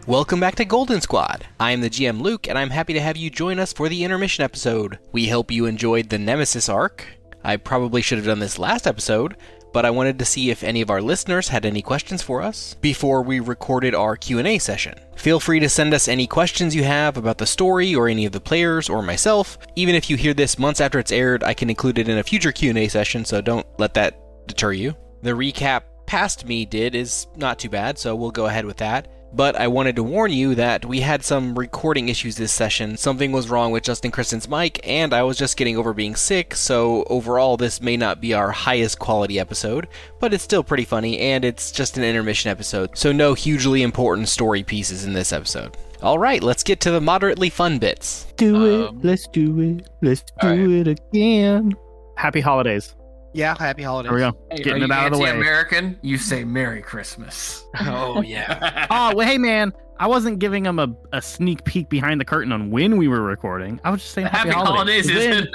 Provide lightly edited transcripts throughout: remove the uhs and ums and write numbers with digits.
Welcome back to Golden Squad. I am the GM Luke, and I'm happy to have you join us for the intermission episode. We hope you enjoyed the Nemesis arc. I probably should have done this last episode, but I wanted to see if any of our listeners had any questions for us before we recorded our Q&A session. Feel free to send us any questions you have about the story or any of the players or myself. Even if you hear this months after it's aired, I can include it in a future Q&A session, so don't let that deter you. The recap past me did is not too bad, so we'll go ahead with that. But I wanted to warn you that we had some recording issues this session. Something was wrong with Justin Kristen's mic, and I was just getting over being sick, so overall this may not be our highest quality episode, but it's still pretty funny, and it's just an intermission episode, so no hugely important story pieces in this episode. Alright, let's get to the moderately fun bits. Let's do it again. Happy holidays. Yeah, happy holidays. There we go. Hey, Getting it out of the way. American, you say Merry Christmas. Oh, yeah. Oh, well, hey, man. I wasn't giving them a sneak peek behind the curtain on when we were recording. I was just saying happy holidays. Is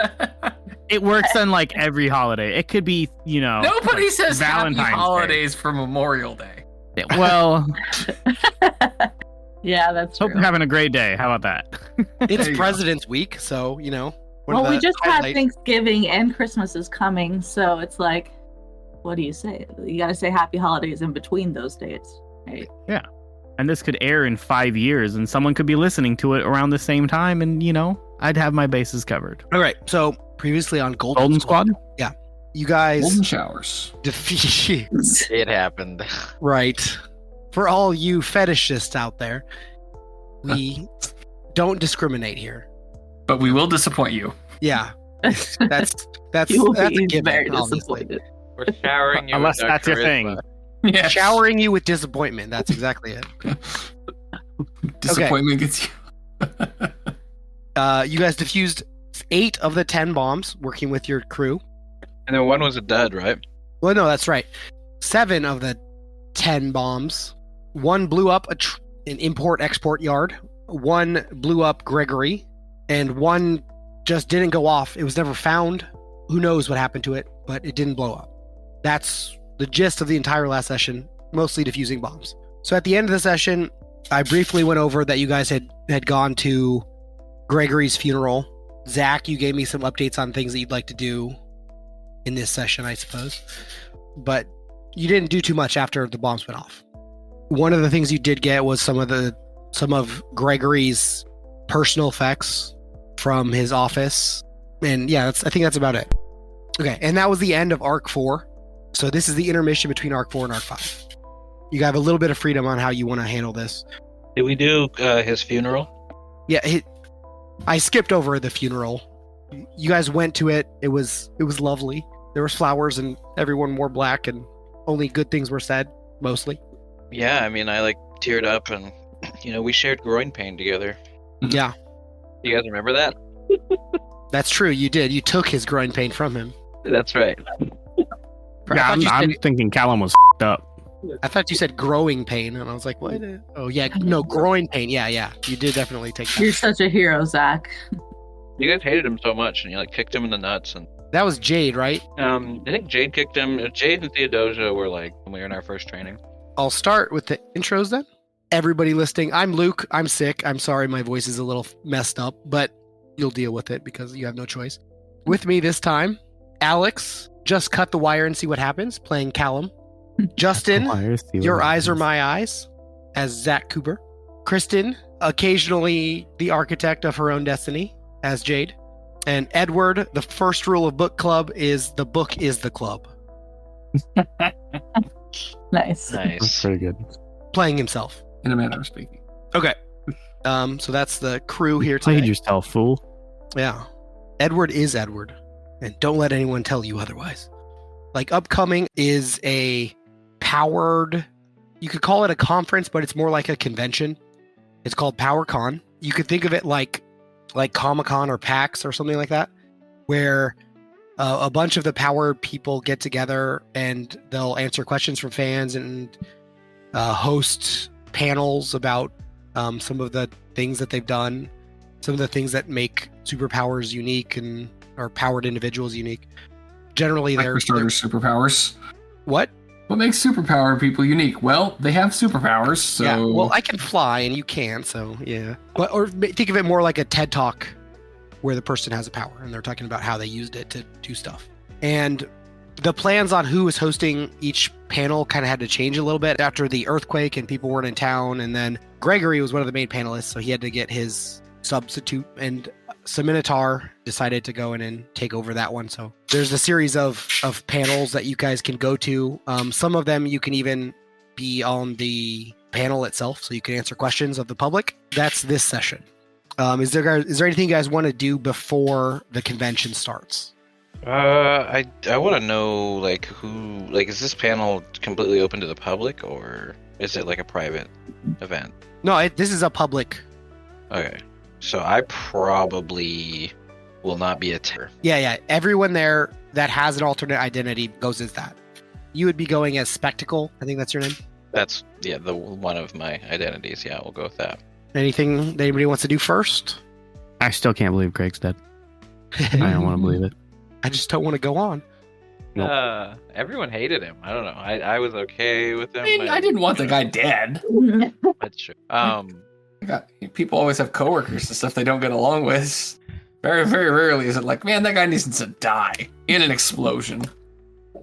It works on like every holiday. It could be, Nobody like says Valentine's happy holidays Day. for Memorial Day. Well, Yeah, that's hope true. you're having a great day. How about that? It's you go. President's Week, so, Well, we just had Thanksgiving and Christmas is coming, so it's like, what do you say? You got to say happy holidays in between those dates, right? Yeah. And this could air in 5 years, and someone could be listening to it around the same time, and, I'd have my bases covered. All right, so previously on Golden Squad? you guys Golden showers. defeat... It happened. Right. For all you fetishists out there, we don't discriminate here. But we will disappoint you. Yeah. That's You will a be given, very obviously. disappointed. We're showering you Unless with our that's your charisma. thing. Yes. Showering you with disappointment. That's exactly it. Disappointment gets you. You guys defused 8 of the 10 bombs working with your crew. And then one was a dud, right? Well, no, that's right. 7 of the 10 bombs. 1 blew up an import-export yard. 1 blew up Gregory. And 1 just didn't go off. It was never found. Who knows what happened to it, but it didn't blow up. That's the gist of the entire last session, mostly defusing bombs. So at the end of the session, I briefly went over that you guys had gone to Gregory's funeral. Zach, you gave me some updates on things that you'd like to do in this session, I suppose. But you didn't do too much after the bombs went off. One of the things you did get was some of Gregory's personal effects from his office. And yeah, I think that's about it. Okay, and that was the end of Arc 4. So this is the intermission between Arc 4 and Arc 5. You have a little bit of freedom on how you want to handle this. Did we do his funeral? Yeah, I skipped over the funeral. You guys went to it. It was lovely. There was flowers and everyone wore black and only good things were said, mostly. Yeah, I mean, I teared up and, we shared groin pain together. Yeah, You guys remember that? that's true. You did. You took his groin pain from him. That's right. Yeah, I thought I'm thinking Callum was up. I thought you said growing pain, and I was like, what? Oh, yeah, no, groin pain. Yeah. You did definitely take You're that. such a hero, Zach. You guys hated him so much, and you kicked him in the nuts. And That was Jade, right? I think Jade kicked him. Jade and Theodosia were when we were in our first training. I'll start with the intros then. Everybody listening, I'm Luke. I'm sick. I'm sorry my voice is a little messed up, but you'll deal with it because you have no choice. With me this time, Alex, just cut the wire and see what happens, playing Callum. Justin, your eyes are my eyes, as Zach Cooper. Kristen, occasionally the architect of her own destiny, as Jade. And Edward, the first rule of book club is the book is the club. Nice. That's Nice. pretty good. Playing himself. In a manner of speaking. Okay. So that's the crew here Played today. yourself, fool. Yeah. Edward is Edward. And don't let anyone tell you otherwise. Upcoming is a powered, you could call it a conference, but it's more like a convention. It's called PowerCon. You could think of it like Comic-Con or PAX or something like that, where a bunch of the powered people get together and they'll answer questions from fans and host panels about some of the things that they've done, some of the things that make superpowers unique or powered individuals unique. Generally, For starters, superpowers. What? What makes superpower people unique? Well, they have superpowers, so... Yeah, well, I can fly and you can't, so yeah. But, or think of it more like a TED Talk where the person has a power and they're talking about how they used it to do stuff. And the plans on who was hosting each panel kind of had to change a little bit after the earthquake and people weren't in town. And then Gregory was one of the main panelists, so he had to get his substitute, and Saminitar decided to go in and take over that one. So there's a series of panels that you guys can go to. Some of them you can even be on the panel itself, so you can answer questions of the public. That's this session. Is there anything you guys want to do before the convention starts? I want to know, like, who, like, is this panel completely open to the public, or is it like a private event? No, this is a public. Okay, so I probably will not be a Yeah. Everyone there that has an alternate identity goes as that. You would be going as Spectacle. I think that's your name. That's, yeah, the one of my identities. Yeah, we'll go with that. Anything that anybody wants to do first? I still can't believe Greg's dead. I don't want to believe it. I just don't want to go on. Nope. Everyone hated him. I don't know. I was okay with him. I mean, I didn't want the guy dead. That's true. People always have coworkers and stuff they don't get along with. Very, very rarely is it like, man, that guy needs to die in an explosion.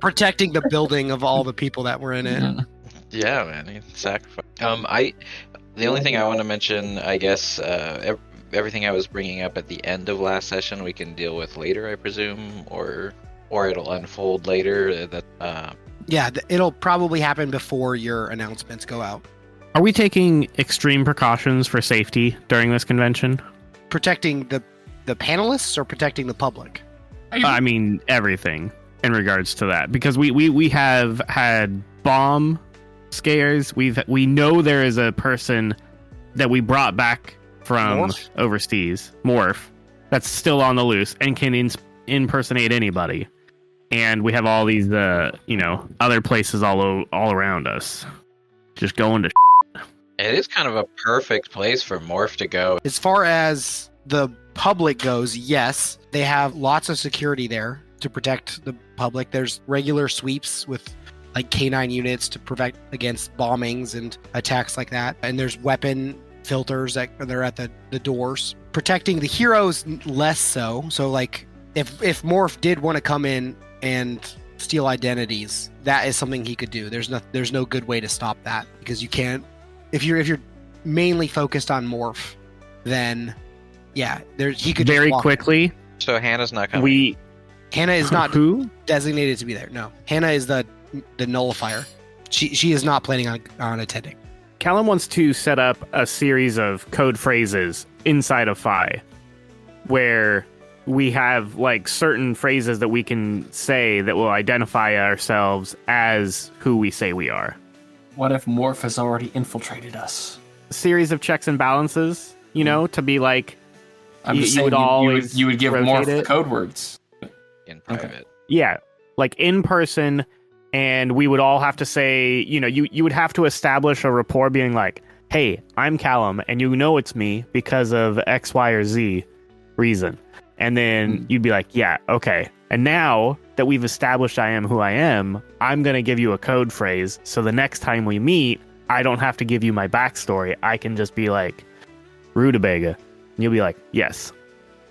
Protecting the building of all the people that were in it. Yeah, man, he sacrificed. The only thing I want to mention, I guess, everything I was bringing up at the end of last session, we can deal with later, I presume, or it'll unfold later. Yeah, it'll probably happen before your announcements go out. Are we taking extreme precautions for safety during this convention? Protecting the panelists or protecting the public? I mean, everything in regards to that, because we have had bomb scares. We know there is a person that we brought back from overseas, Morph, that's still on the loose and can impersonate anybody. And we have all these, other places all around us, just going to. It is kind of a perfect place for Morph to go. As far as the public goes, yes, they have lots of security there to protect the public. There's regular sweeps with like K9 units to protect against bombings and attacks like that. And there's weapon filters that they're at the doors. Protecting the heroes, less so. So like if Morph did want to come in and steal identities, that is something he could do. There's no good way to stop that, because you can't. If you're mainly focused on Morph, then yeah, he could very quickly. So Hannah's not coming. Hannah is not who designated to be there. No, Hannah is the nullifier. She is not planning on attending. Callum wants to set up a series of code phrases inside of Phi, where we have like certain phrases that we can say that will identify ourselves as who we say we are. What if Morph has already infiltrated us? A series of checks and balances, to be like, I'm just saying you would give Morph the code words. In private. Okay. Yeah, like in person, and we would all have to say, you would have to establish a rapport being like, hey, I'm Callum, and it's me because of X, Y, or Z reason. And then you'd be like, yeah, okay. And now that we've established I am who I am, I'm going to give you a code phrase. So the next time we meet, I don't have to give you my backstory. I can just be like, Rutabaga. And you'll be like, yes.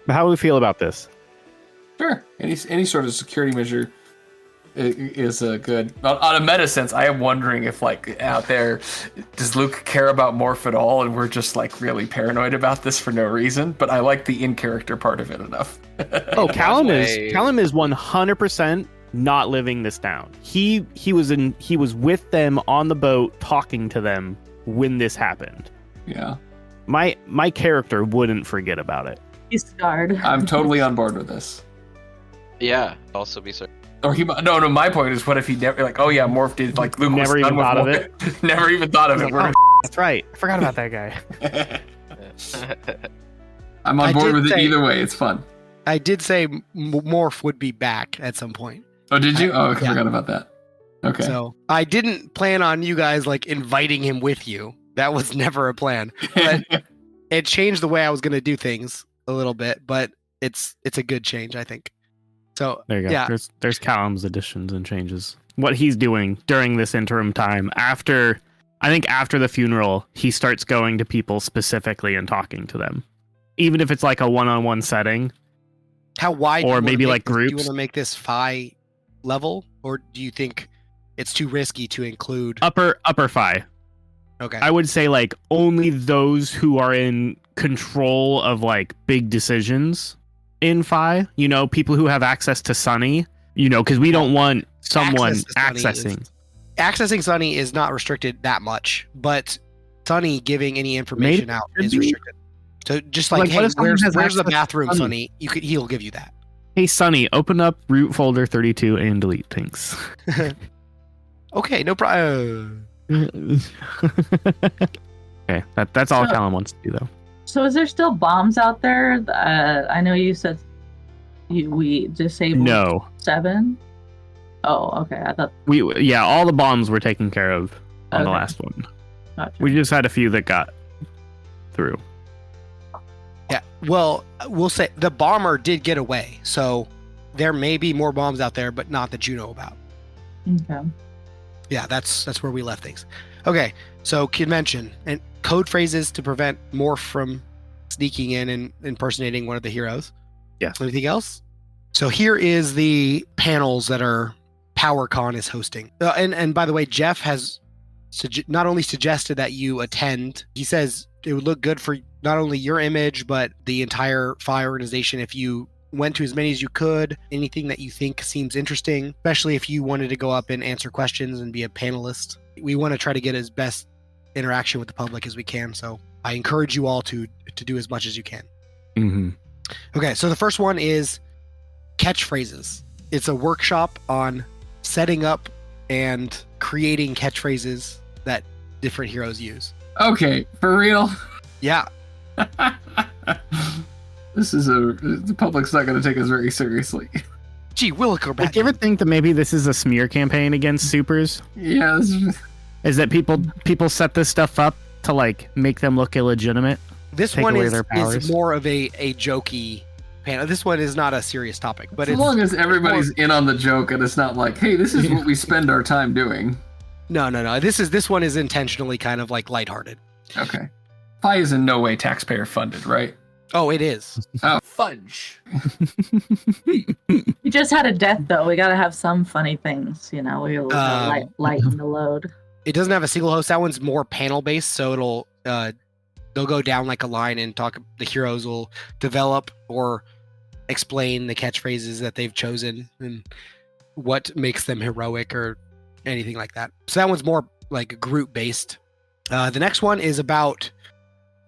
But how do we feel about this? Sure. Any sort of security measure is good. On a meta sense, I am wondering if, like, out there, does Luke care about Morph at all, and we're just, like, really paranoid about this for no reason? But I like the in-character part of it enough. Oh, Callum is 100% not living this down. He was with them on the boat, talking to them when this happened. Yeah. My character wouldn't forget about it. He's scarred. I'm totally on board with this. Yeah, also be certain. Or no. My point is, what if he never Morph did like Luke never even thought of it. Never even thought of it. Like, that's right. I forgot about that guy. I'm on board with it either way. It's fun. I did say Morph would be back at some point. Oh, did you? I forgot about that. Okay. So I didn't plan on you guys like inviting him with you. That was never a plan. But it changed the way I was going to do things a little bit. But it's a good change, I think. So there you go. Yeah. There's Callum's additions and changes. what he's doing during this interim time. After the funeral, he starts going to people specifically and talking to them, even if it's like a one-on-one setting. How wide? Or maybe like Do you groups. want to make this phi level, or do you think it's too risky to include Upper phi? Okay. I would say like only those who are in control of like big decisions in phi. You know, people who have access to Sunny. You know, because we don't want someone accessing Sunny is not restricted that much, but Sunny giving any information out is restricted. So just like hey, where's the bathroom, Sunny? He'll give you that. Hey, Sunny, open up root folder 32 and delete things. Okay, no problem. Okay, that's all Callum wants to do, though. So is there still bombs out there? I know you said we disabled 7. Oh, okay. I thought all the bombs were taken care of on the last one. Gotcha. We just had a few that got through. Yeah, well, we'll say the bomber did get away, so there may be more bombs out there, but not that you know about. Okay. Yeah, that's where we left things. Okay, so convention and code phrases to prevent Morph from sneaking in and impersonating one of the heroes. Yes. Anything else? So here is the panels that are PowerCon is hosting. And by the way, Jeff has not only suggested that you attend, he says it would look good for not only your image, but the entire Phi organization if you went to as many as you could, anything that you think seems interesting, especially if you wanted to go up and answer questions and be a panelist. We want to try to get as best interaction with the public as we can, so I encourage you all to do as much as you can. Mm-hmm. Okay, so the first one is catchphrases. It's a workshop on setting up and creating catchphrases that different heroes use. Okay, for real? Yeah. The public's not going to take us very seriously. Gee, Williker, do you ever think that maybe this is a smear campaign against supers? Yeah. Is that people set this stuff up to like make them look illegitimate? This one is more of a jokey panel. This one is not a serious topic, but as long as everybody's in on the joke and it's not like, hey, this is what we spend our time doing. No. This one is intentionally kind of like lighthearted. Okay. Phi is in no way taxpayer funded, right? Oh, it is. Oh, fudge. We just had a death, though. We got to have some funny things, you know. We'll lighten the load. It doesn't have a single host. That one's more panel based, so it'll they'll go down like a line and talk. The heroes will develop or explain the catchphrases that they've chosen and what makes them heroic or anything like that. So that one's more like group based. The next one is about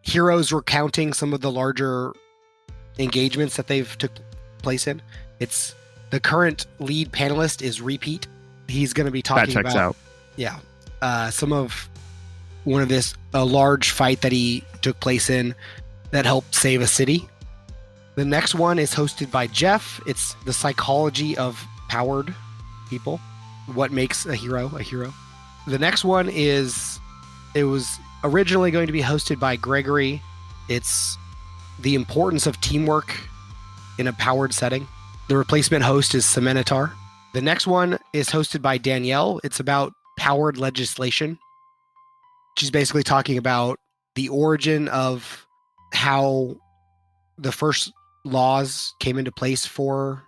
heroes recounting some of the larger engagements that they've took place in. It's the current lead panelist is Repeat. He's going to be talking about some of a large fight that he took place in that helped save a city. The next one is hosted by Jeff. It's the psychology of powered people. What makes a hero a hero? The next one it was originally going to be hosted by Gregory. It's the importance of teamwork in a powered setting. The replacement host is Semenitar. The next one is hosted by Danielle. It's about powered legislation. She's basically talking about the origin of how the first laws came into place for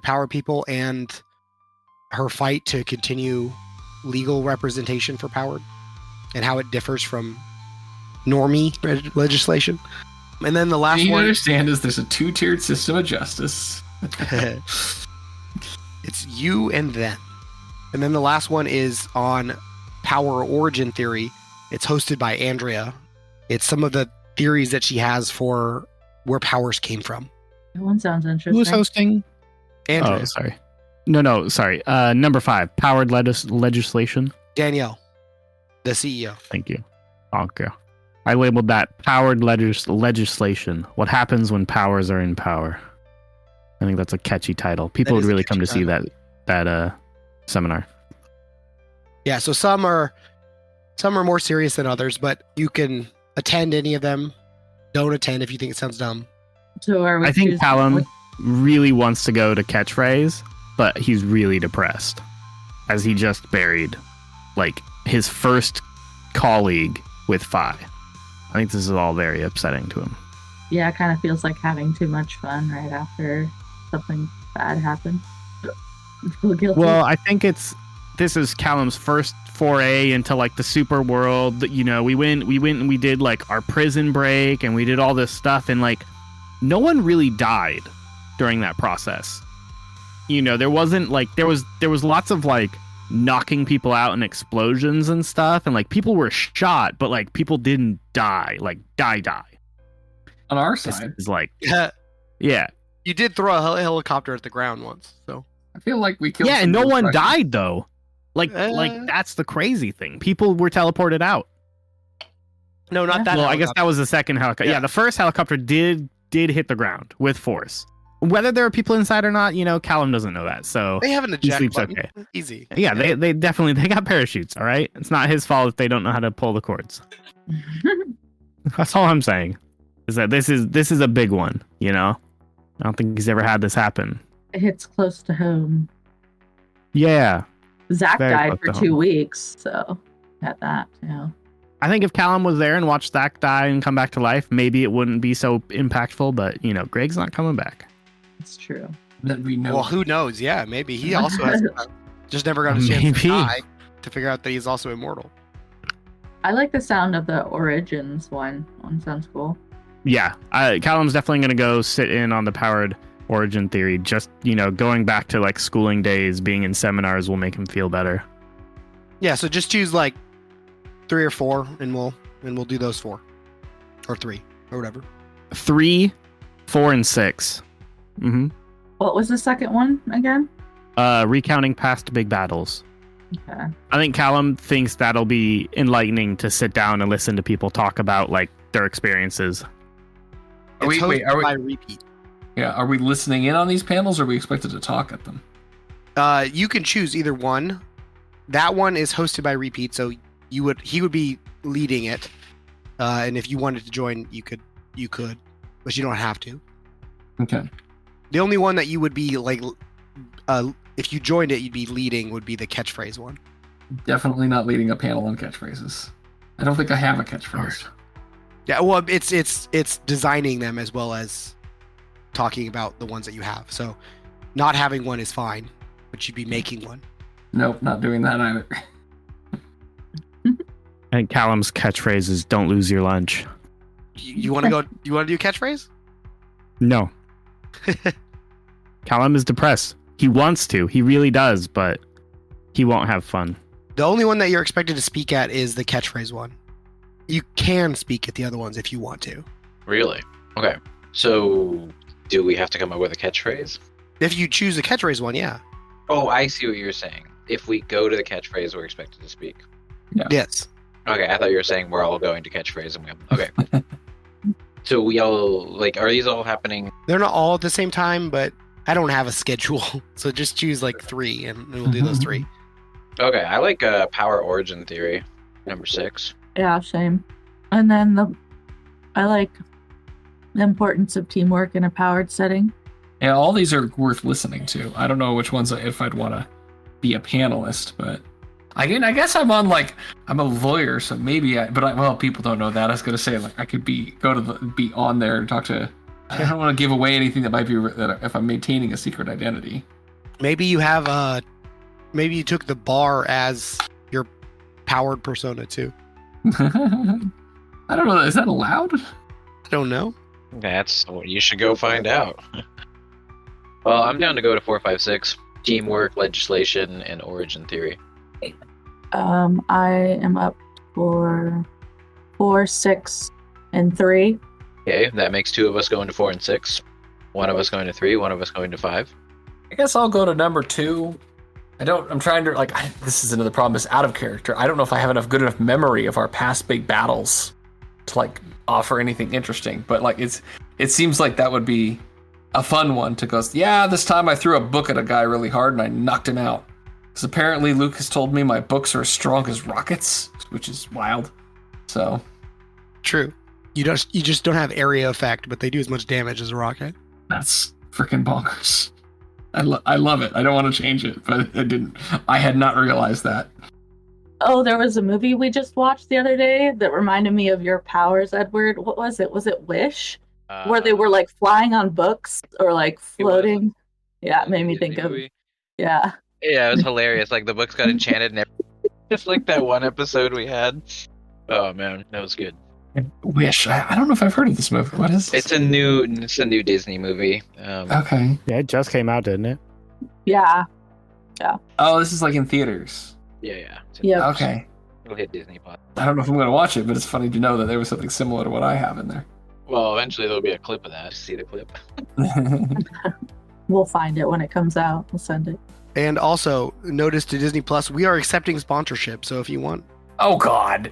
power people and her fight to continue legal representation for powered and how it differs from normie legislation. And then the last one... you understand is there's a 2-tiered system of justice. It's you and them. And then the last one is on power origin theory. It's hosted by Andrea. It's some of the theories that she has for where powers came from. That one sounds interesting. Who's hosting? Andrea. Oh, sorry. No, sorry. Number 5, powered legislation. Danielle, the CEO. Thank you. Okay. I labeled that powered legislation. What happens when powers are in power? I think that's a catchy title. People would really come to see that seminar. Yeah, so some are more serious than others, but you can attend any of them. Don't attend if you think it sounds dumb. So I think Callum really wants to go to catchphrase, but he's really depressed. as he just buried like his first colleague with Fi. I think this is all very upsetting to him. Yeah, it kind of feels like having too much fun right after something bad happened. Feel guilty. Well, I think this is Callum's first foray into like the super world. You know, we went and we did like our prison break and we did all this stuff, and like no one really died during that process. You know, there wasn't like there was lots of like knocking people out and explosions and stuff, and like people were shot, but like people didn't die, like die. On our This side, is like Yeah. yeah. You did throw a helicopter at the ground once, so. I feel like we killed. Yeah, and no one died though. Like Uh. that's the crazy thing. People were teleported out. No, not that. Well, I guess that was the second helicopter. Yeah, Yeah. the first helicopter did hit the ground with force. Whether there are people inside or not, you know, Callum doesn't know that. So They have an he eject sleeps button. okay. Easy. yeah, they definitely they got parachutes. All right, it's not his fault if they don't know how to pull the cords. That's all I'm saying. Is that this is a big one. You know, I don't think he's ever had this happen. It hits close to home. Yeah, Zach Very died close for to 2 home. weeks, so had that too. I think if Callum was there and watched Zach die and come back to life, maybe it wouldn't be so impactful. But you know, Greg's not coming back. It's true. That we know. Well, who knows? Yeah, maybe he also has just never got a chance Maybe. to die to figure out that he's also immortal. I like the sound of the Origins one. One sounds cool. Yeah, Callum's definitely going to go sit in on the powered origin theory. Just, you know, going back to like schooling days, being in seminars will make him feel better. Yeah, so just choose like 3 or 4, and we'll do those 4 or 3 or whatever. 3, 4, and 6. Mm-hmm. What was the second one again? Recounting past big battles. Okay. I think Callum thinks that'll be enlightening to sit down and listen to people talk about like their experiences. Are we- It's wait, hosted are we- by repeat. Yeah, are we listening in on these panels, or are we expected to talk at them? You can choose either one. That one is hosted by repeat, so he would be leading it. And if you wanted to join, you could, but you don't have to. Okay. The only one that you would be like, if you joined it, you'd be leading would be the catchphrase one. Definitely not leading a panel on catchphrases. I don't think I have a catchphrase. Yeah, well, it's designing them as well as talking about the ones that you have. So, not having one is fine, but you'd be making one. Nope, not doing that either. And Callum's catchphrase is "Don't lose your lunch." You want to go? You want to do catchphrase? No. Callum is depressed. He wants to. He really does, but he won't have fun. The only one that you're expected to speak at is the catchphrase one. You can speak at the other ones if you want to. Really? Okay. So, do we have to come up with a catchphrase? If you choose the catchphrase one, yeah. Oh, I see what you're saying. If we go to the catchphrase, we're expected to speak. Yes. Okay, I thought you were saying we're all going to catchphrase and we okay. So we all like are these all happening? They're not all at the same time, but I don't have a schedule. So just choose like 3 and we'll do those 3. Okay, I like power origin theory, number 6. Yeah, same. And then I like the importance of teamwork in a powered setting. Yeah, all these are worth listening to. I don't know which ones if I'd want to be a panelist, but I guess I'm a lawyer, so maybe people don't know that. I was gonna say like I could be on there and talk to. I don't want to give away anything that might be that if I'm maintaining a secret identity. Maybe you have maybe you took the bar as your powered persona too. I don't know. Is that allowed? I don't know. That's what you should go find out. Well, I'm down to go to 4, 5, 6. Teamwork, legislation, and origin theory. I am up for 4, 6, and 3. Okay, that makes 2 of us going to 4 and 6. 1 of us going to 3, 1 of us going to 5. I guess I'll go to number 2. I'm trying to this is another problem. Is out of character. I don't know if I have good enough memory of our past big battles to offer anything interesting. But it seems like that would be a fun one to go. Yeah, this time I threw a book at a guy really hard and I knocked him out. Because apparently Luke has told me my books are as strong as rockets, which is wild. So True. You just don't have area effect, but they do as much damage as a rocket. that's freaking bonkers. I love it. I don't want to change it, but I didn't. I had not realized that. Oh, there was a movie we just watched the other day that reminded me of your powers, Edward. What was it? Was it Wish? Where they were like flying on books or like floating. Yeah, it made me think of. Yeah. Yeah, it was hilarious. Like the books got enchanted and everything. Just like that one episode we had. Oh man, that was good. Wish. I don't know if I've heard of this movie. What is this? It's a new Disney movie. Okay. Yeah, it just came out, didn't it? Yeah. Oh, this is like in theaters. Yeah. Yeah. Okay. It'll hit Disney Plus. I don't know if I'm going to watch it, but it's funny to know that there was something similar to what I have in there. Well, eventually there'll be a clip of that. See the clip. We'll find it when it comes out. We'll send it. And also, notice to Disney Plus, we are accepting sponsorship. So if you want, Oh God.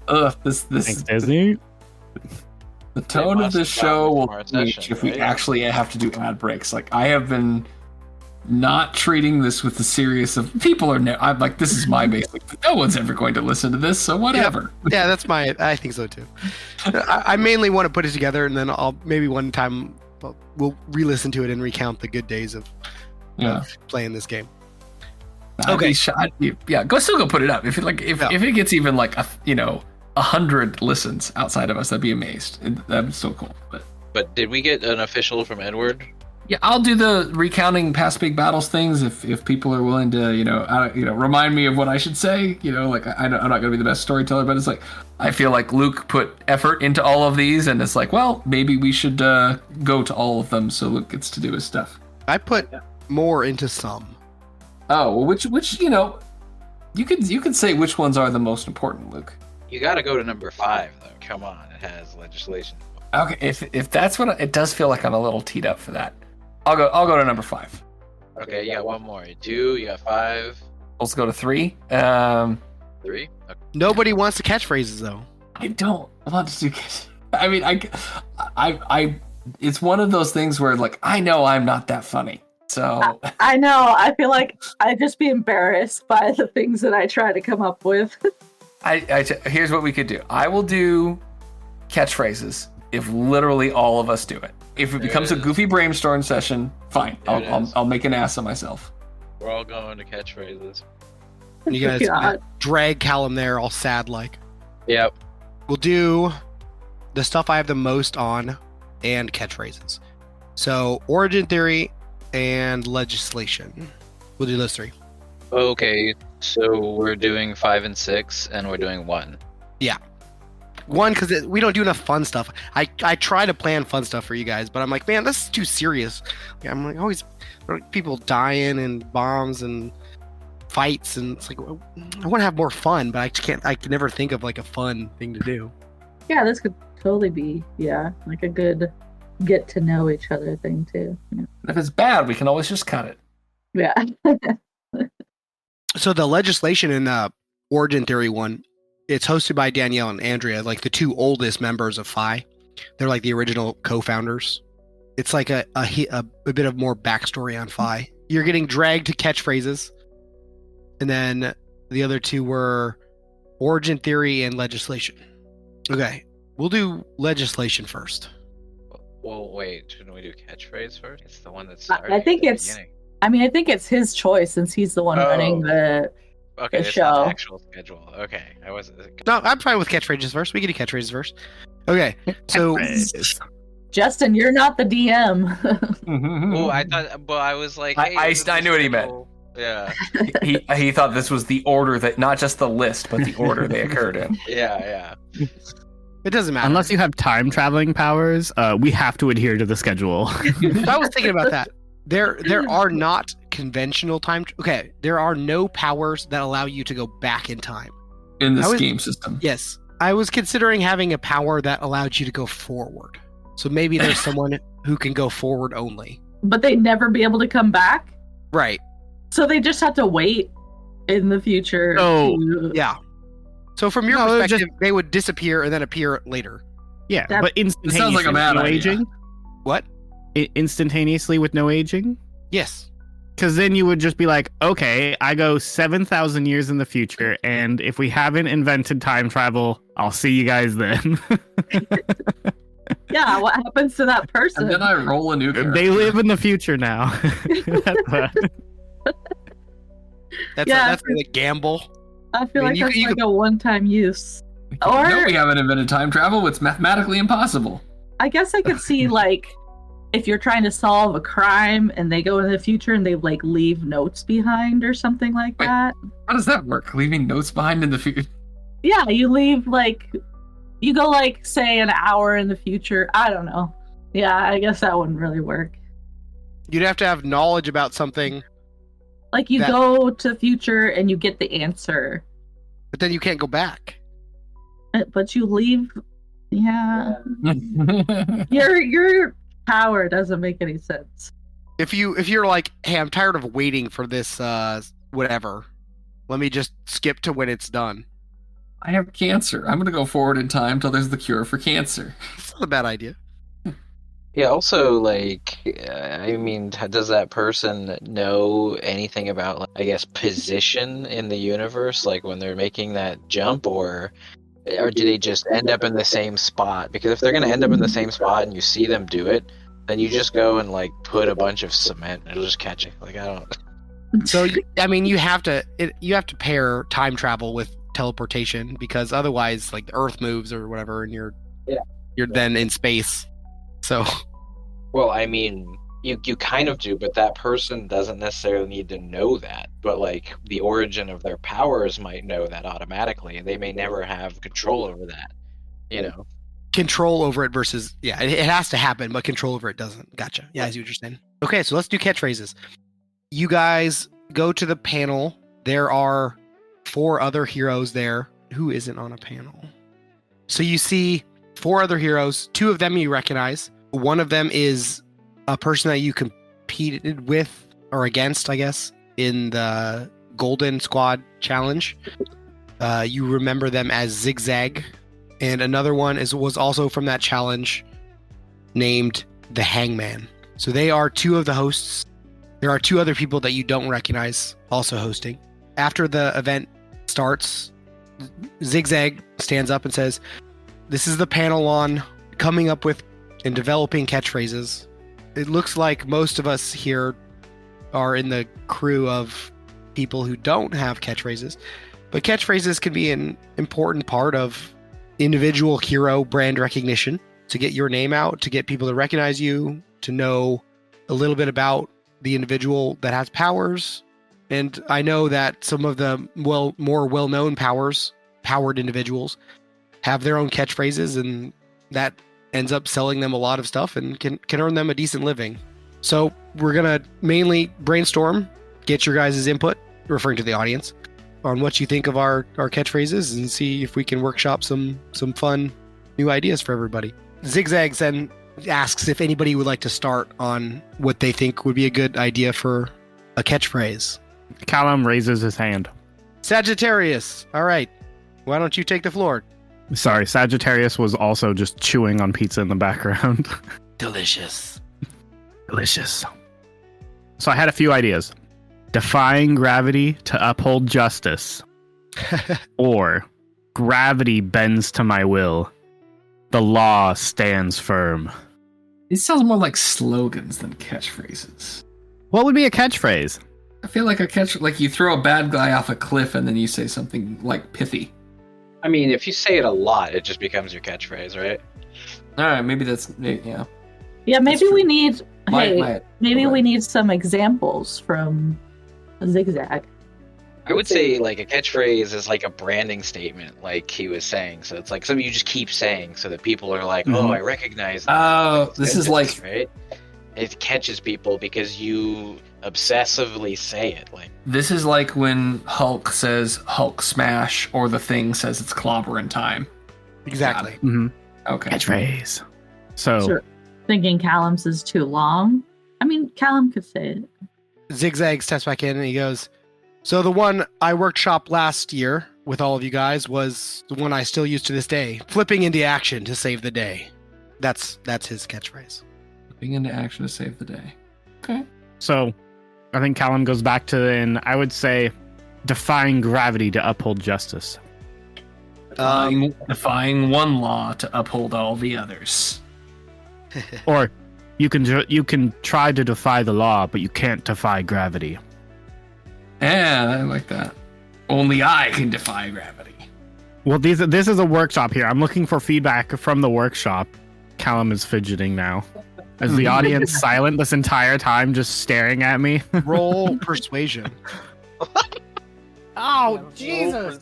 Ugh, this Thanks, Disney. the tone of this show will Tomorrow change session, if we right? actually have to do ad breaks. Like I have been not treating this with the serious of people are. I'm like, this is my basic. No one's ever going to listen to this, so whatever. yeah, that's I think so too. I mainly want to put it together, and then I'll maybe one time we'll re-listen to it and recount the good days of playing this game. Okay, yeah, go put it up. If it gets even like 100 listens outside of us, I'd be amazed. That'd be so cool. But did we get an official from Edward? Yeah, I'll do the recounting past big battles things if people are willing to remind me of what I should say. Like I'm not going to be the best storyteller, but it's like I feel like Luke put effort into all of these, and it's like, well, maybe we should go to all of them so Luke gets to do his stuff. I put more into some. Oh, well, which you could say which ones are the most important, Luke. You got to go to number 5 though. Come on, it has legislation. Okay, if that's what it does feel like I'm a little teed up for that. I'll go to number 5. Okay, you got one more. 2, you got 5. Let's go to 3. 3. Okay. Nobody wants the catchphrases though. I don't want to do. I mean, I it's one of those things where like I know I'm not that funny, so I know. I feel like I'd just be embarrassed by the things that I try to come up with. Here's what we could do. I will do catchphrases if literally all of us do it. If it becomes a goofy brainstorm session, fine. I'll make an ass of myself. We're all going to catchphrases. You guys God. drag Callum there, all sad like. Yep. We'll do the stuff I have the most on and catchphrases. So origin theory and legislation. We'll do those 3. Okay, so we're doing 5 and 6, and we're doing 1. Yeah. 1, because we don't do enough fun stuff. I try to plan fun stuff for you guys, but I'm like, man, this is too serious. Yeah, I'm like, always people dying and bombs and fights, and it's like I want to have more fun, but I can't. I can never think of like a fun thing to do. Yeah, this could totally be like a good get to know each other thing too. Yeah. If it's bad, we can always just cut it. Yeah. So the legislation in origin theory one, it's hosted by Danielle and Andrea, like the 2 oldest members of Phi. They're like the original co-founders. It's like a bit of more backstory on Phi. You're getting dragged to catchphrases, and then the other 2 were origin theory and legislation. Okay, we'll do legislation first. Well, wait, shouldn't we do catchphrase first? It's the one that's started. I think at the it's. beginning. I mean, I think it's his choice since he's the one running the Okay, the it's not show. the actual schedule. Okay, I wasn't. No, I'm fine with catchphrases first. We can do catchphrases first. Okay, so Justin, you're not the DM. Oh, I thought. Well, I was like, I this is knew what he meant. schedule. Yeah, he thought this was the order that not just the list, but the order they occurred in. yeah. it doesn't matter. Unless you have time traveling powers, we have to adhere to the schedule. I was thinking about that. There are not conventional time. Okay, there are no powers that allow you to go back in time. In this I was- game system. Yes, I was considering having a power that allowed you to go forward. So maybe there's someone who can go forward only. But they'd never be able to come back. Right. So they just have to wait in the future. Oh, to- Yeah. So from your No, it was perspective, they would disappear and then appear later. yeah, That- but It instantaneously sounds like a with bad no idea. aging. What? Instantaneously with no aging. Yes. Because then you would just be like, okay, I go 7,000 years in the future, and if we haven't invented time travel, I'll see you guys then. Yeah, what happens to that person? And then I roll a new character. They live in the future now. That's a gamble. I feel like that's like a one-time use. Or no, we haven't invented time travel. It's mathematically impossible. I guess I could see like if you're trying to solve a crime and they go in the future and they like leave notes behind or something like that. How does that work? Leaving notes behind in the future? Yeah, you leave like you go like say an hour in the future. I don't know. Yeah, I guess that wouldn't really work. You'd have to have knowledge about something. Like you go to the future and you get the answer. But then you can't go back. But you leave. Yeah. Your power doesn't make any sense. If you're like, hey, I'm tired of waiting for this whatever. Let me just skip to when it's done. I have cancer. I'm gonna go forward in time till there's the cure for cancer. It's not a bad idea. Yeah, also, like, I mean, does that person know anything about, like, I guess, position in the universe, like, when they're making that jump, or do they just end up in the same spot? Because if they're going to end up in the same spot and you see them do it, then you just go and, like, put a bunch of cement, and it'll just catch you. Like, I don't... So, I mean, you have to pair time travel with teleportation, because otherwise, like, the Earth moves or whatever, and you're then in space. So, well, I mean, you kind of do, but that person doesn't necessarily need to know that. But like the origin of their powers might know that automatically, and they may never have control over that. You know, control over it versus it has to happen, but control over it doesn't. Gotcha. Yeah, I see what you're saying. Okay, so let's do catchphrases. You guys go to the panel. There are 4 other heroes there. Who isn't on a panel? So you see 4 other heroes. 2 of them you recognize. One of them is a person that you competed with or against, I guess, in the Golden Squad Challenge. You remember them as Zigzag. And another one was also from that challenge named the Hangman. So they are 2 of the hosts. There are 2 other people that you don't recognize also hosting. After the event starts, Zigzag stands up and says, "This is the panel on coming up with and developing catchphrases. It looks like most of us here are in the crew of people who don't have catchphrases, but catchphrases can be an important part of individual hero brand recognition, to get your name out, to get people to recognize you, to know a little bit about the individual that has powers. And I know that some of the more well-known powered individuals have their own catchphrases, and that ends up selling them a lot of stuff and can earn them a decent living. So we're going to mainly brainstorm, get your guys' input, referring to the audience, on what you think of our catchphrases, and see if we can workshop some fun new ideas for everybody. Zigzags then asks if anybody would like to start on what they think would be a good idea for a catchphrase. Callum raises his hand. Sagittarius. All right. Why don't you take the floor? Sorry, Sagittarius was also just chewing on pizza in the background. Delicious. Delicious. So I had a few ideas. Defying gravity to uphold justice. Or gravity bends to my will. The law stands firm. These sounds more like slogans than catchphrases. What would be a catchphrase? I feel like like you throw a bad guy off a cliff and then you say something like pithy. I mean, if you say it a lot, it just becomes your catchphrase, right? All right, maybe that's yeah. Yeah, maybe we need. Maybe we need some examples from Zigzag. I would say like a catchphrase is like a branding statement, like he was saying. So it's like something you just keep saying, so that people are like, "Oh, I recognize." Oh, this is like right. It catches people because you obsessively say it. Like this is like when Hulk says Hulk smash, or the Thing says it's clobbering time. Exactly. Mm-hmm. Okay. Catchphrase. So Sure. Thinking Callum's is too long. I mean, Callum could say it. Zigzag steps back in and he goes, "So the one I workshopped last year with all of you guys was the one I still use to this day. Flipping into action to save the day." That's his catchphrase. Flipping into action to save the day. Okay. So I think Callum goes back to, and I would say, defying gravity to uphold justice. Defying one law to uphold all the others. Or you can try to defy the law, but you can't defy gravity. Yeah, I like that. Only I can defy gravity. Well, this is a workshop here. I'm looking for feedback from the workshop. Callum is fidgeting now. Is the audience silent this entire time, just staring at me? Roll persuasion. Oh, Jesus.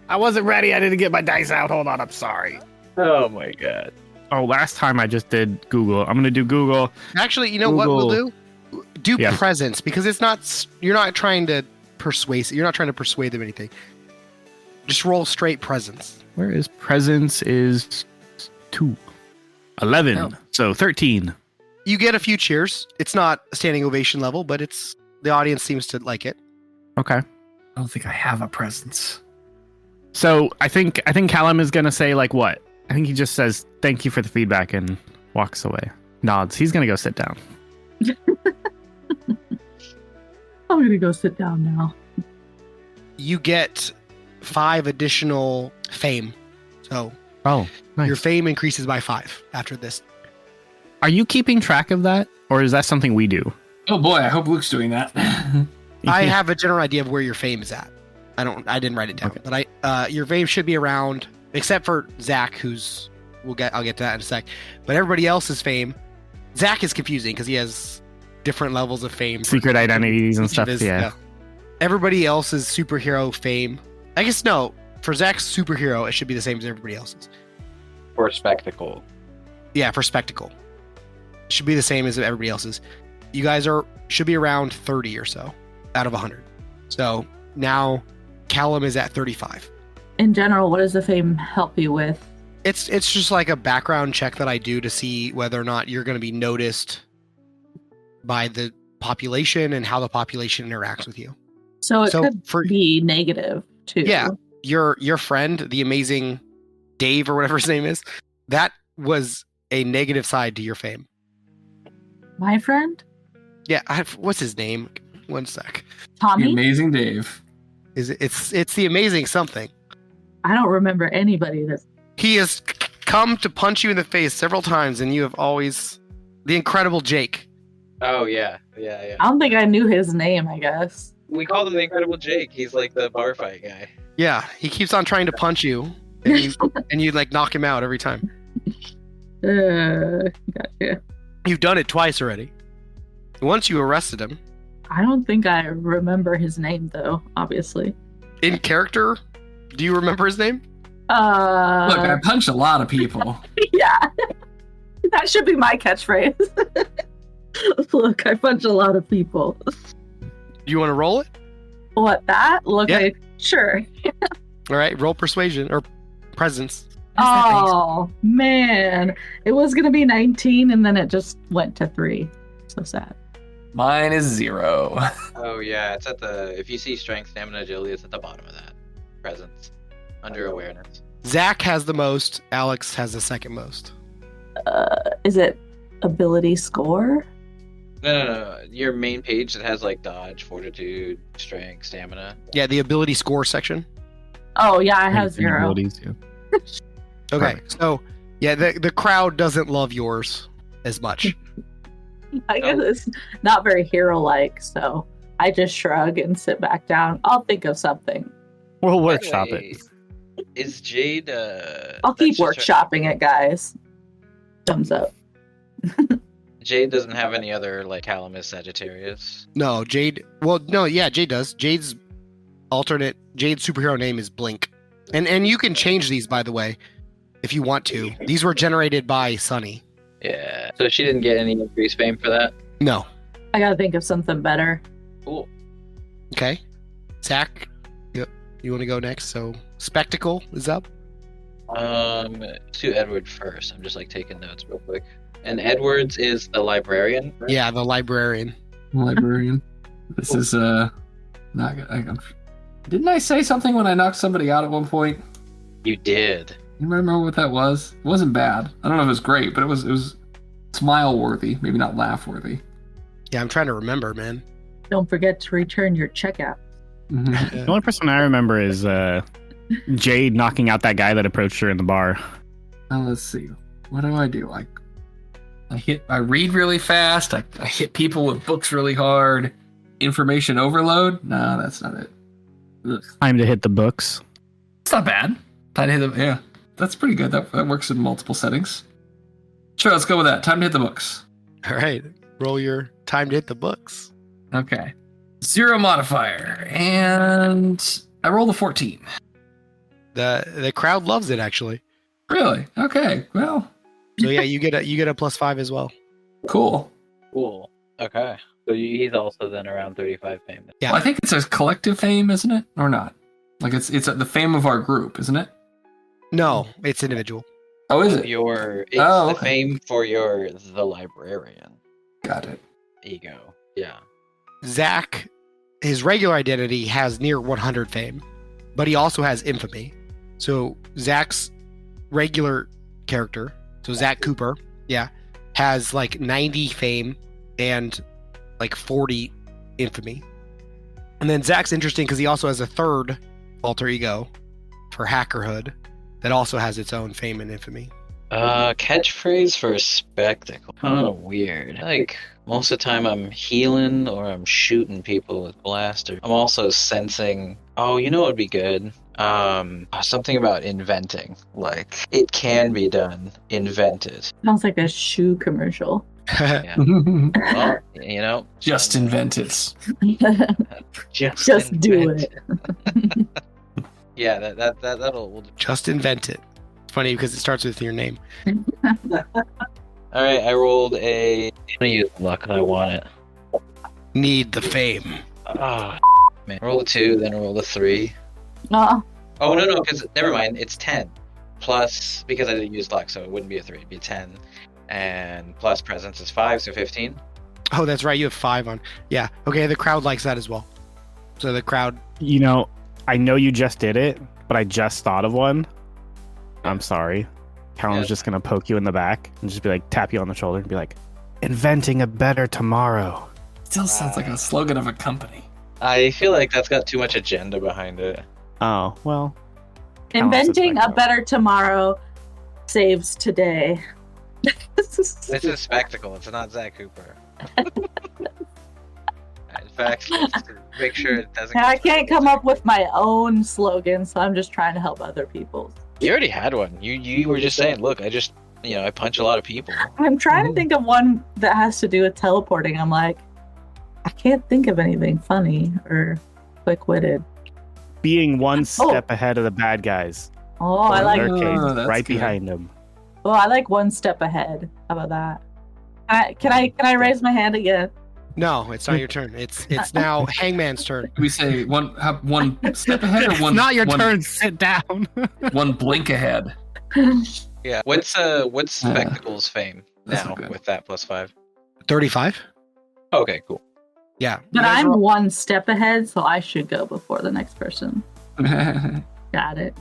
I wasn't ready. I didn't get my dice out. Hold on. I'm sorry. Oh my god. Oh, last time I just did Google. I'm going to do Google. Actually, you know what we'll do? Do Yeah. presence, because it's not. You're not trying to persuade. You're not trying to persuade them anything. Just roll straight presence. Where is presence is 2. 11. Oh. So 13. You get a few cheers. It's not a standing ovation level, but it's the audience seems to like it. Okay. I don't think I have a presence. So I think Callum is going to say like what? I think he just says thank you for the feedback and walks away. Nods. He's going to go sit down. I'm gonna go sit down now. You get 5 additional fame. So Oh, nice. your fame increases by 5 after this. Are you keeping track of that? Or is that something we do? Oh boy, I hope Luke's doing that. I have a general idea of where your fame is at. I didn't write it down, Okay. but your fame should be around, except for Zach, I'll get to that in a sec. But everybody else's fame, Zach is confusing because he has different levels of fame. Secret identities and Each of stuff. his- Yeah. Everybody else's superhero fame. I guess no. For Zach's superhero, it should be the same as everybody else's. Or spectacle. Yeah, for spectacle, it should be the same as everybody else's. You guys should be around 30 or so out of 100. So now Callum is at 35. In general, what does the fame help you with? It's just like a background check that I do to see whether or not you're going to be noticed by the population and how the population interacts with you. So it So could for be negative too. Yeah. your friend, the amazing Dave or whatever his name is, that was a negative side to your fame. My friend Yeah, what's his name? One sec. The Tommy. amazing Dave. It's the amazing something. I don't remember anybody that's. He has come to punch you in the face several times, and you have always the incredible Jake. Oh yeah. I don't think I knew his name. I guess. We call him the Incredible Jake. He's like the bar fight guy. Yeah, he keeps on trying to punch you, and you like knock him out every time. Gotcha. You've done it twice already. Once you arrested him I don't think I remember his name though. Obviously. in character. Do you remember his name? Look, I punched a lot of people. Yeah. That should be my catchphrase. Look, I punch a lot of people. Do you want to roll it? What, that? Look, Yeah. Sure. All right, roll persuasion or presence. Oh, man. It was going to be 19 and then it just went to 3. So sad. Mine is 0. Oh yeah, it's at the. If you see strength, stamina, agility, it's at the bottom of that. Presence, under awareness. Zach has the most. Alex has the second most. Is it ability score? No. Your main page that has like dodge, fortitude, strength, stamina. Yeah, the ability score section. Oh, yeah, I have 0. Abilities, yeah. Okay, Perfect. so yeah, the crowd doesn't love yours as much. I guess it's not very hero-like, so I just shrug and sit back down. I'll think of something. We'll By the workshop way, it. Is Jade? I'll keep that's just her- workshopping it, guys. Thumbs up. Jade doesn't have any other like Callum is Sagittarius. No, Jade. Well, no, yeah, Jade does. Jade's superhero name is Blink, and you can change these, by the way, if you want to. These were generated by Sunny. Yeah. So she didn't get any increased fame for that. No. I gotta think of something better. Cool. Okay. Zach, you want to go next? So Spectacle is up. Let's do Edward first. I'm just like taking notes real quick. And Edwards is the librarian. right? Yeah, the librarian. Librarian. This is not good. Didn't I say something when I knocked somebody out at one point? You did. You remember what that was? It wasn't bad. I don't know if it was great, but it was smile worthy, maybe not laugh worthy. Yeah, I'm trying to remember, man. Don't forget to return your checkout. The only person I remember is Jade knocking out that guy that approached her in the bar. Let's see. What do? I read really fast. I hit people with books really hard. Information overload? No, that's not it. Ugh. Time to hit the books. It's not bad. Time to hit them. Yeah, that's pretty good. That works in multiple settings. Sure, let's go with that. Time to hit the books. All right. Roll your time to hit the books. Okay. 0 modifier, and I rolled a 14. The crowd loves it, actually. Really? Okay. Well, So yeah, you get a +5 as well. cool. Cool. Okay. So he's also then around 35 fame. Yeah. Well, I think it's a collective fame, isn't it, or not? Like it's the fame of our group, isn't it? No, it's individual. Oh, is it? It's Oh, the okay. fame for the librarian Got it. ego. Yeah. Zach, his regular identity has near 100 fame, but he also has infamy. So Zach's regular character, so Zach Cooper, has like 90 fame and like 40 infamy. And then Zach's interesting because he also has a third alter ego for Hackerhood that also has its own fame and infamy. Catchphrase for spectacle. Kind of weird. Like, most of the time I'm healing or I'm shooting people with blaster. I'm also sensing, oh, you know what would be good? Something about inventing. Like, it can be done. Invent it. Sounds like a shoe commercial. Yeah. Well, Just invent it. Just do invent it. Yeah, that'll. Just invent it. It's funny because it starts with your name. All right, I rolled a. I'm gonna use luck. I want it. Need the fame. Oh, man. Roll a 2, then roll a 3. Oh, Oh, no, because never mind. It's 10. Plus, because I didn't use luck, so it wouldn't be a 3. It'd be 10. And plus presence is 5, so 15. Oh, that's right. You have 5 on. Yeah. Okay. The crowd likes that as well. So the crowd. You know, I know you just did it, but I just thought of one. I'm sorry. Callum's Yeah. just gonna poke you in the back and just be like, tap you on the shoulder and be like, inventing a better tomorrow. Still sounds like a slogan of a company. I feel like that's got too much agenda behind it. Oh, well. Callum says inventing back a up. better tomorrow saves today. This is spectacle. It's not Zach Cooper. In fact, let's make sure it doesn't. I can't come up with my own slogan, so I'm just trying to help other people. You already had one. You were just saying, look, I punch a lot of people. I'm trying to think of one that has to do with teleporting. I'm like, I can't think of anything funny or quick-witted. Being one step ahead of the bad guys. Oh, I like. In their case, Oh, that's right good. behind them. Oh, I like one step ahead. How about that? Can I raise my hand again? No, it's not your turn. It's now Hangman's turn. We say one step ahead or It's one. not your one, turn. Sit down. One blink ahead. Yeah. What's Spectacle's fame That's now not good. with that +5? 35. Okay, cool. Yeah. But You guys I'm are- one step ahead, so I should go before the next person. Got it.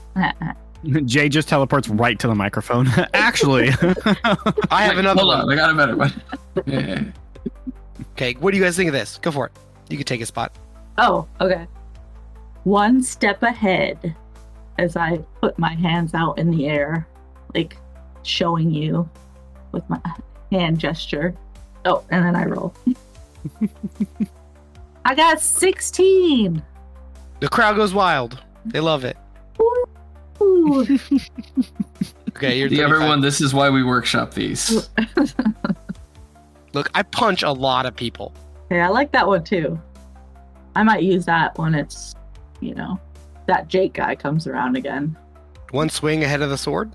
Jay just teleports right to the microphone. Actually. I have another Hold one. on, I got a better one. Yeah. Okay, what do you guys think of this? Go for it. You can take a spot. Oh, okay. One step ahead as I put my hands out in the air, like showing you with my hand gesture. Oh, and then I roll. I got 16. The crowd goes wild. They love it. Ooh. Okay, you're Yeah, 35. everyone, this is why we workshop these. Look, I punch a lot of people. Okay, I like that one too. I might use that when it's, that Jake guy comes around again. One swing ahead of the sword.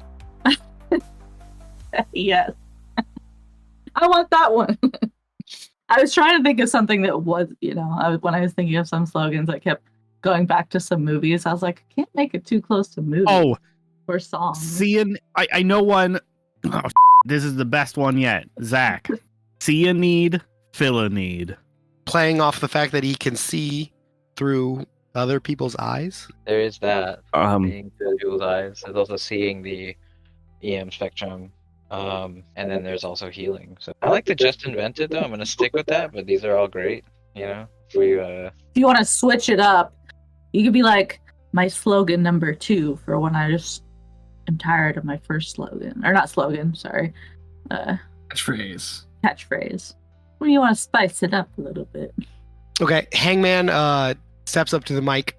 Yes. I want that one. I was trying to think of something that was, when I was thinking of some slogans, I kept going back to some movies. I was like, I can't make it too close to movies Oh, or songs. seeing. I know one. Oh, this is the best one yet. Zach. See a need, fill a need. Playing off the fact that he can see through other people's eyes. There is that. Um, Seeing through people's eyes. There's also seeing the EM spectrum. And then there's also healing. So I like the just invented though. I'm gonna stick with that, but these are all great. If we If you want to switch it up, you could be like my slogan number 2 for when I just am tired of my first slogan. Or not slogan, sorry. Catchphrase. Well, you want to spice it up a little bit. Okay, Hangman steps up to the mic.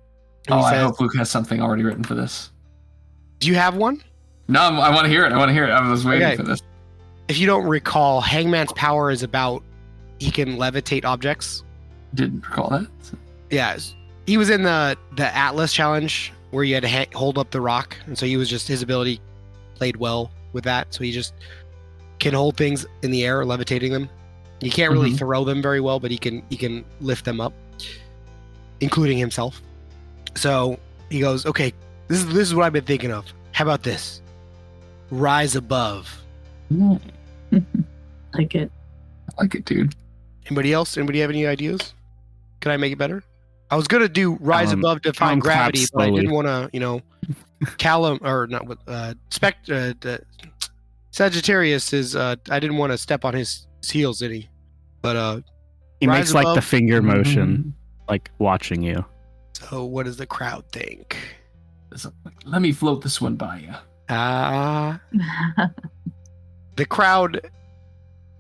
And I says, hope Luke has something already written for this. Do you have one? No, I want to hear it. I was waiting Okay. for this. If you don't recall, Hangman's power is about he can levitate objects. Didn't recall that. Yeah, he was in the Atlas challenge where you had to hold up the rock, and so his ability played well with that. So he just can hold things in the air, levitating them. You can't really throw them very well, but he can lift them up, including himself. So he goes, okay, this is what I've been thinking of. How about this? Rise above. Like it. I like it, dude. Anybody else? Anybody have any ideas? Can I make it better? I was gonna do rise above defying gravity, but I didn't want to, Callum or not. Sagittarius is. I didn't want to step on his heels any, but He rise makes like the above. finger motion, like watching you. So what does the crowd think? Let me float this one by you. The crowd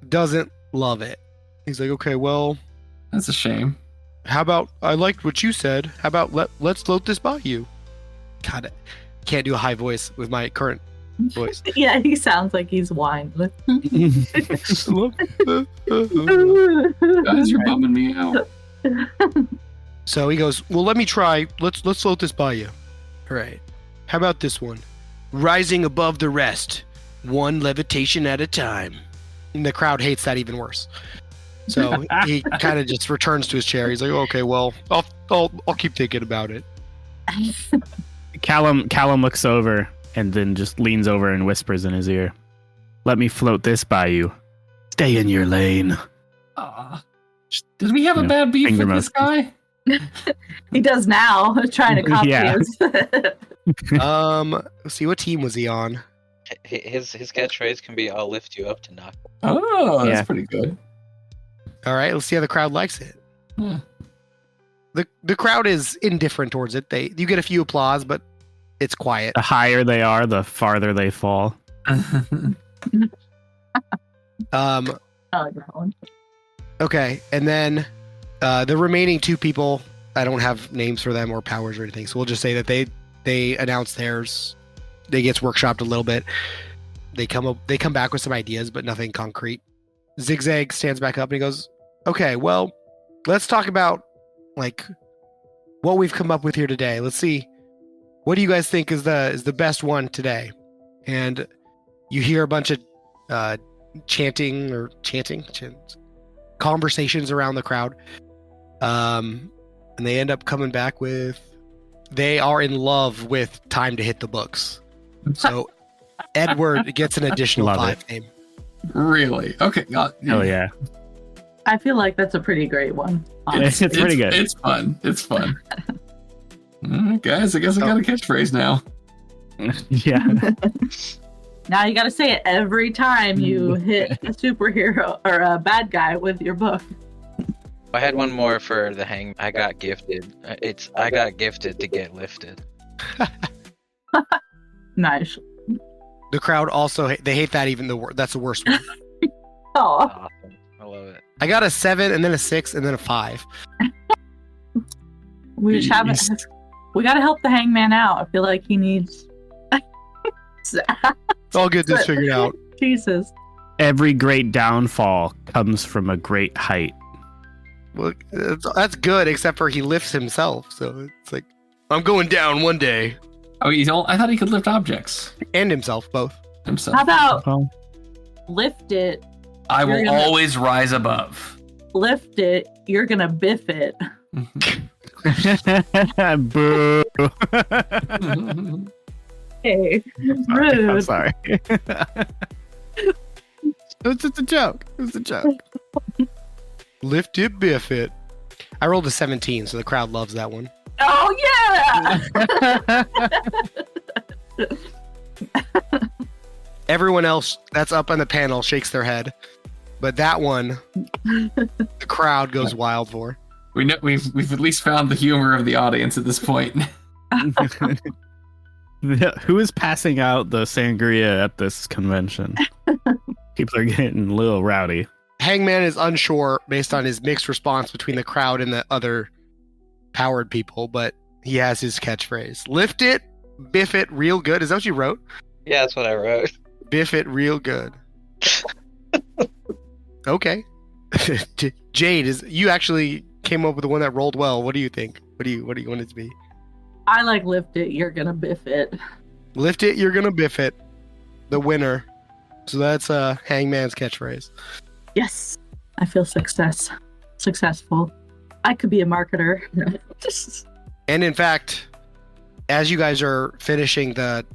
doesn't love it. He's like, okay, well, That's a shame. how about I liked what you said. How about let's float this by you? God, can't do a high voice with my current voice. Yeah, he sounds like he's whined. Guys, you're bumming me out. So he goes, well, let me try. Let's float this by you. All right. How about this one? Rising above the rest, one levitation at a time. And the crowd hates that even worse. So he kind of just returns to his chair. He's like, okay, well, I'll keep thinking about it. Callum looks over and then just leans over and whispers in his ear, "Let me float this by you. Stay in your lane." Did we have a bad beef finger with this guy? He does now, trying to copy Yeah. us. Let's see, what team was he on? His catchphrase can be "I'll lift you up to knock." Oh, that's Yeah. pretty good. All right, let's see how the crowd likes it. Hmm. The crowd is indifferent towards it. You get a few applause, but it's quiet. The higher they are, the farther they fall. Um, I like that one. okay, and then the remaining two people, I don't have names for them or powers or anything, so we'll just say that they announce theirs. They gets workshopped a little bit. They come back with some ideas, but nothing concrete. Zigzag stands back up and he goes, "Okay, well, let's talk about like what we've come up with here today. Let's see, what do you guys think is the best one today?" And you hear a bunch of chanting, conversations around the crowd, and they end up coming back with they are in love with Time to Hit the Books. So Edward gets an additional Love 5 name. Really? Okay. Oh yeah, I feel like that's a pretty great one. It's pretty good. It's fun. It's fun. Guys, I guess I got a catchphrase now. yeah. Now you got to say it every time you hit a superhero or a bad guy with your book. I had one more for the hang. I got gifted. I got gifted to get lifted. Nice. The crowd also they hate that even that's the worst one. Oh, Awesome. I love it. I got a 7 and then a 6 and then a 5. we just haven't. We got to help the hangman out. I feel like he needs. I'll get this figured out. Jesus. Every great downfall comes from a great height. Well, that's good, except for he lifts himself. So it's like, I'm going down one day. Oh, I thought he could lift objects And himself, both. himself. How about Well, lift it? I will You're gonna- always rise above. Lift it. You're gonna biff it. boo. Hey, I'm rude. sorry. It was just a joke. It was a joke. Lift it, biff it. I rolled a 17, so the crowd loves that one. Oh yeah. Everyone else that's up on the panel shakes their head, but that one, the crowd goes wild for. We know we've at least found the humor of the audience at this point. Who is passing out the sangria at this convention? People are getting a little rowdy. Hangman is unsure based on his mixed response between the crowd and the other powered people, but he has his catchphrase. Lift it, biff it real good. Is that what you wrote? Yeah, that's what I wrote. Biff it real good. Okay. Jade, you actually came up with the one that rolled well. What do you think? What do you want it to be? I like lift it, you're gonna biff it. Lift it, you're gonna biff it. The winner. So that's Hangman's catchphrase. Yes. I feel successful. I could be a marketer. And in fact, as you guys are finishing the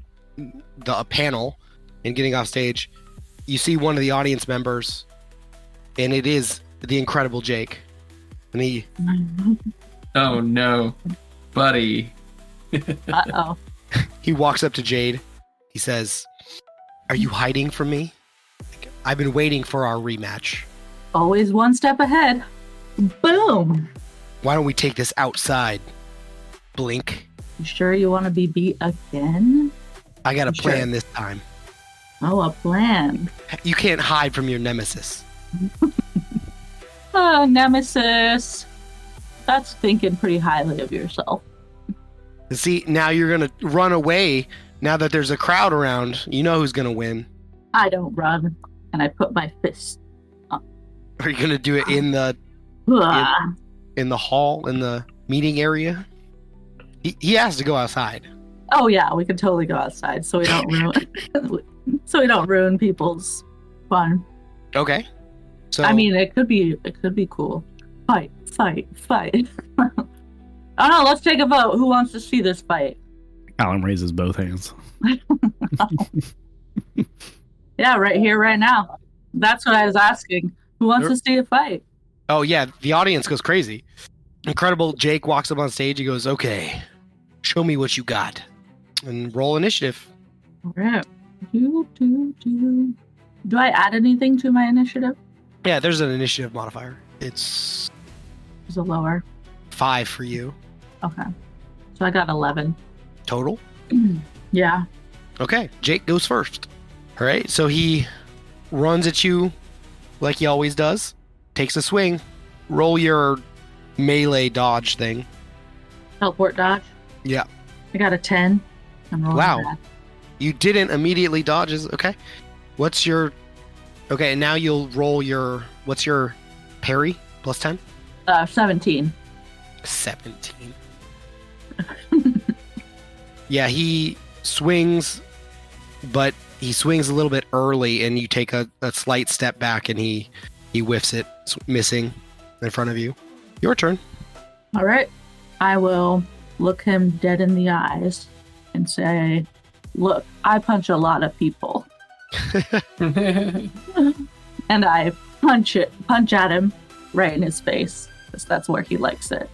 panel and getting off stage, you see one of the audience members, and it is the incredible Jake. And he... Oh no, buddy. Uh-oh. He walks up to Jade. He says, "Are you hiding from me? I've been waiting for our rematch. Always one step ahead. Boom. Why don't we take this outside? Blink. You sure you want to be beat again? I got a Sure. plan this time. Oh, a plan. You can't hide from your nemesis." Oh, Nemesis. That's thinking pretty highly of yourself. See, now you're going to run away. Now that there's a crowd around, you know who's going to win. I don't run, and I put my fist. Are you going to do it in the Ah. in the hall, in the meeting area? He has to go outside. Oh yeah, we can totally go outside, so we don't ruin people's fun. Okay. So I mean, it could be cool. Fight. Oh no, let's take a vote. Who wants to see this fight? Callum raises both hands. Yeah, right here, right now. That's what I was asking. Who wants to see a fight? Oh yeah, the audience goes crazy. Incredible Jake walks up on stage. He goes, "Okay, show me what you got." And roll initiative. All right. Do I add anything to my initiative? Yeah, there's an initiative modifier. It's Is it lower? 5 for you Okay. So I got 11. total. Yeah. Okay, Jake goes first. All right, so he runs at you like he always does. Takes a swing. Roll your melee dodge thing. Teleport dodge. Yeah. I got a 10. I'm rolling Wow. that. You didn't immediately dodge. Okay. What's your... Okay, and now you'll roll your... What's your parry? Plus 10? 17. 17. Yeah, he swings, but he swings a little bit early, and you take a slight step back, and he whiffs it, missing in front of you. Your turn. All right. I will look him dead in the eyes and say, "Look, I punch a lot of people." And I punch at him right in his face, because that's where he likes it.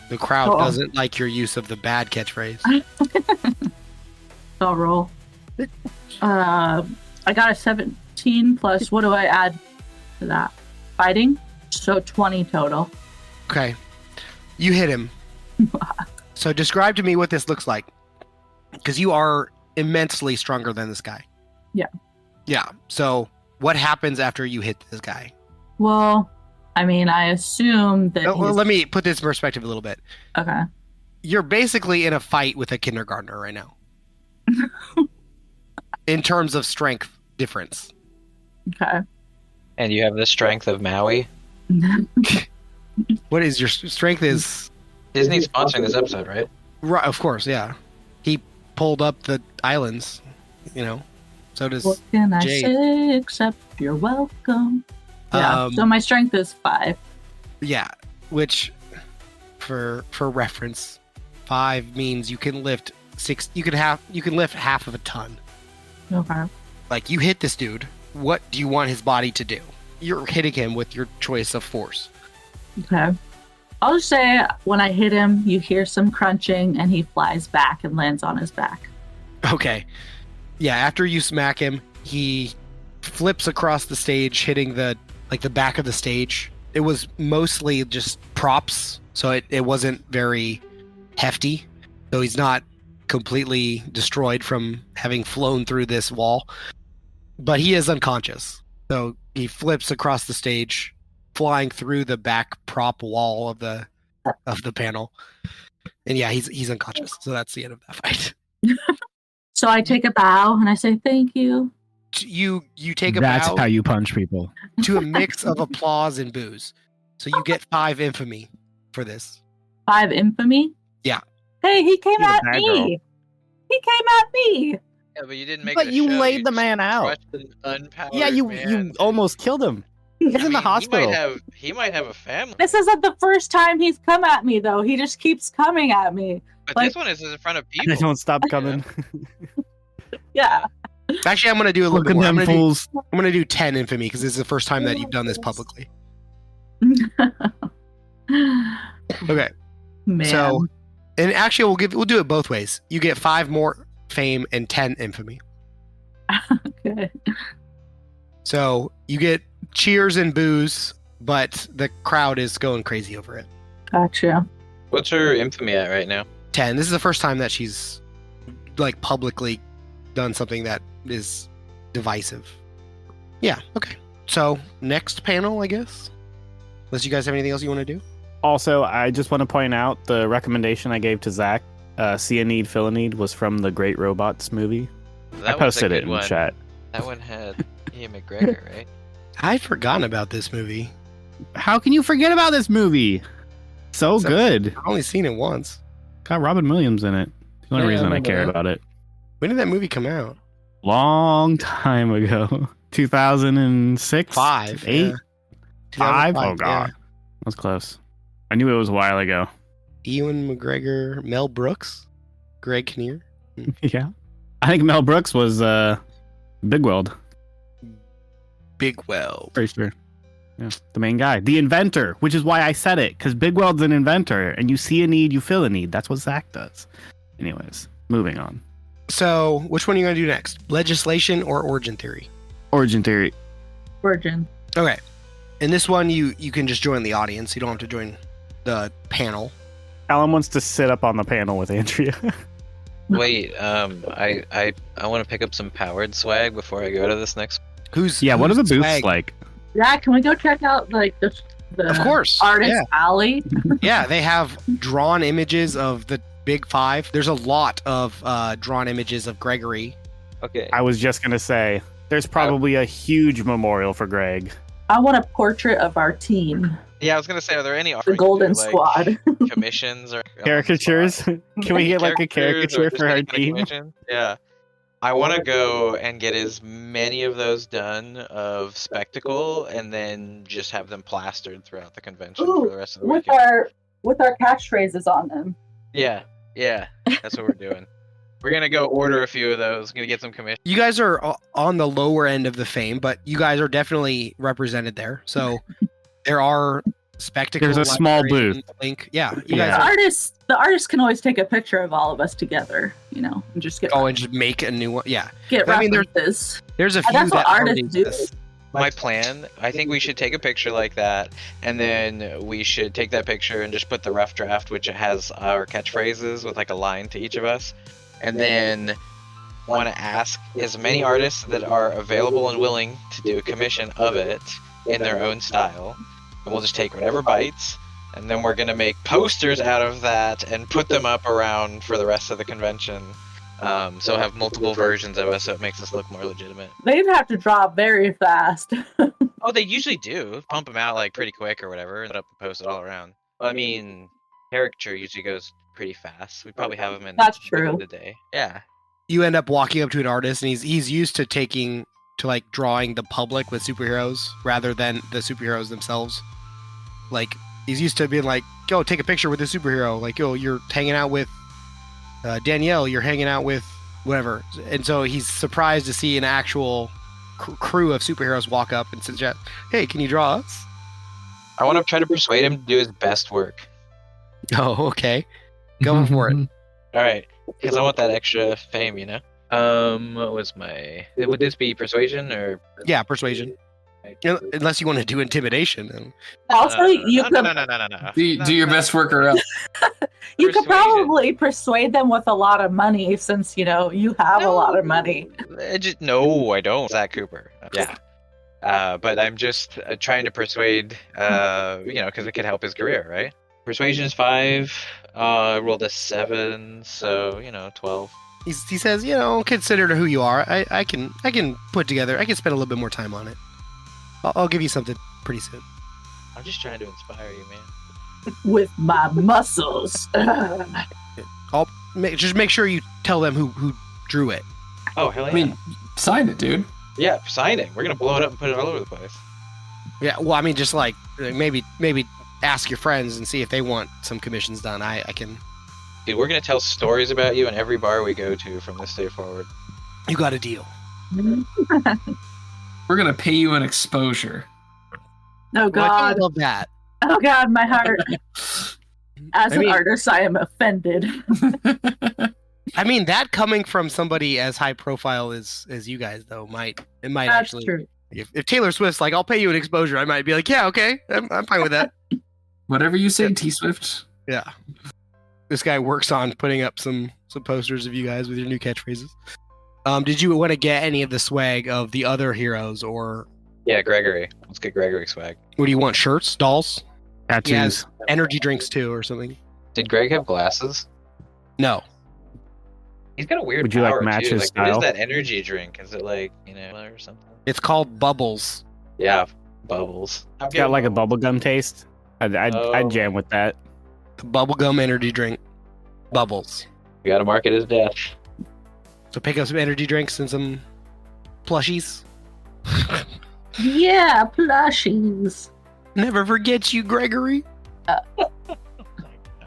The crowd Oh. doesn't like your use of the bad catchphrase. I'll roll. I got a 17 plus, what do I add to that? Fighting? So 20 total. Okay. You hit him. So describe to me what this looks like. Because you are immensely stronger than this guy. Yeah. Yeah. So what happens after you hit this guy? Well, I mean, I assume that Well, he's... let me put this in perspective a little bit. Okay. You're basically in a fight with a kindergartner right now. In terms of strength difference. Okay. And you have the strength of Maui. What is your strength is... Disney's sponsoring this episode, right? Right, of course, yeah. He pulled up the islands, you know. So does What can I Jade. say except you're welcome? Yeah. So my strength is 5. Yeah, which for reference, 5 means you can lift 6. You can lift half of a ton. Okay. Like, you hit this dude. What do you want his body to do? You're hitting him with your choice of force. Okay. I'll just say when I hit him, you hear some crunching and he flies back and lands on his back. Okay. Yeah, after you smack him, he flips across the stage, hitting the back of the stage. It was mostly just props, so it wasn't very hefty. So he's not completely destroyed from having flown through this wall. but he is unconscious. So he flips across the stage, flying through the back prop wall of the panel. And yeah, he's unconscious. So that's the end of that fight. So I take a bow and I say thank you. You take a That's bow how you punch people. to a mix of applause and boos. So you get 5 infamy for this. 5 infamy? Yeah. Hey, he came You're a at bad me. girl. He came at me. Yeah, but you didn't make But it a you show. laid the just man out. crushed an unpowered Yeah, you man. almost killed him. He's I in the mean, hospital. He might have a family. This isn't the first time he's come at me, though. He just keeps coming at me. But like- this one is in front of They people. don't stop coming. Yeah. Actually, I'm gonna do a little Look bit at more. I'm them gonna, fools. I'm gonna do 10 infamy because this is the first time that you've done this publicly. Okay. Man. So, and actually, we'll do it both ways. You get 5 more fame and 10 infamy. Okay. So you get cheers and boos, but the crowd is going crazy over it. Gotcha. What's her infamy at right now? 10. This is the first time that she's like publicly done something that is divisive. Yeah. Okay. So next panel, I guess. Unless you guys have anything else you want to do. Also, I just want to point out the recommendation I gave to Zach, Cyanide Philanide, was from the Great Robots movie. That I posted was a it good in one. chat. That one had Ian McGregor, right? I'd forgotten about this movie. How can you forget about this movie? So So- good. I've only seen it once. Got Robin Williams in it. The only Yeah, I reason I remember care that. about it. When did that movie come out? Long time ago. 2006? 5. 8? yeah. 5? 2005, Oh, God. That was close. I knew it was a while ago. Yeah. Ewan McGregor, Mel Brooks, Greg Kinnear. Yeah. I think Mel Brooks was Big Weld. Big Well. Pretty sure. Yeah. The main guy. The inventor, which is why I said it, because Big Weld's an inventor, and you see a need, you fill a need. That's what Zach does. Anyways, moving on. So, which one are you going to do next? Legislation or origin theory? Origin theory. Virgin. Okay. In this one, you can just join the audience. You don't have to join the panel. Alan wants to sit up on the panel with Andrea. Wait, I want to pick up some powered swag before I go to this next. Who's Yeah, what are the who's booths swag? like? Yeah, can we go check out like the Of course. artist Yeah. alley? Yeah, they have drawn images of the Big Five. There's a lot of drawn images of Gregory. Okay. I was just gonna say, there's probably a huge memorial for Greg. I want a portrait of our team, Yeah, I was gonna say, are there any the Golden Squad. commissions or Caricatures? Can we get like a Caricatures or caricature just for our any kind of team? commission? Yeah. I want to go and get as many of those done of Spectacle, and then just have them plastered throughout the convention for the rest of the with weekend. our catchphrases on them. Yeah, that's what we're doing. We're gonna go order a few of those. Gonna get some commission. You guys are on the lower end of the fame, but you guys are definitely represented there. So there are spectacle. There's a small librarian, booth. Link. Yeah, you Yeah. guys The artist can always take a picture of all of us together, and just get go and just make a new one. Yeah, get I mean, references. there's a few That's what that already artists do. exist. My plan, I think we should take a picture like that, and then we should take that picture and just put the rough draft, which has our catchphrases with like a line to each of us, and then want to ask as many artists that are available and willing to do a commission of it in their own style, and we'll just take whatever bites, and then we're gonna make posters out of that and put them up around for the rest of the convention. So have multiple versions of us, so it makes us look more legitimate. They'd have to drop very fast. Oh, they usually do. Pump them out like pretty quick or whatever, and put up and post it all around. I mean, caricature usually goes pretty fast. We probably have them in That's within true. the day. Yeah. You end up walking up to an artist, and he's used to like drawing the public with superheroes rather than the superheroes themselves. Like he's used to being like, "Yo, take a picture with a superhero." Like, "Yo, you're hanging out with Danielle. You're hanging out with whatever." And so he's surprised to see an actual crew of superheroes walk up and suggest, "Hey, can you draw us?" I want to try to persuade him to do his best work. Oh, okay. Go for it. All right, because I want that extra fame, What was my? Would this be persuasion or? Yeah, persuasion. Unless you want to do intimidation. Also, you could No. Do your best work around. you could Persuasion. probably persuade them with a lot of money since you have a lot of money. No, I don't. Zach Cooper. Yeah. But I'm just trying to persuade, because it could help his career, right? Persuasion is 5. I rolled a 7, so 12. He says, consider who you are. I can put together. I can spend a little bit more time on it. I'll give you something pretty soon. I'm just trying to inspire you, man. With my muscles. Just make sure you tell them who drew it. Oh, hell yeah. I mean, sign it, dude. Yeah, sign it. We're going to blow it up and put it all over the place. Yeah, well, I mean, just like maybe ask your friends and see if they want some commissions done. I can. Dude, we're going to tell stories about you in every bar we go to from this day forward. You got a deal. We're gonna pay you an exposure. Oh Well, I God! love that. Oh God! My heart. As an artist, I am offended. I mean, that coming from somebody as high profile as you guys, though, might That's actually. true. If Taylor Swift's like, I'll pay you an exposure, I might be like, yeah, okay, I'm fine with that. Whatever you say, T Swift. Yeah. This guy works on putting up some posters of you guys with your new catchphrases. Did you want to get any of the swag of the other heroes, or Yeah, Gregory. Let's get Gregory swag. what do you want? Shirts, dolls? Tattoos. He has energy drinks too, or something. Did Greg have glasses? No. He's got a weird Would you, like, power, match too. his What style? is that energy drink? Is it like, or something? It's called Bubbles. Yeah, bubbles. It's got like a bubblegum taste. I'd jam with that. The bubblegum energy drink. Bubbles. We gotta mark it as death. So pick up some energy drinks and some plushies. Yeah, plushies. Never forget you, Gregory.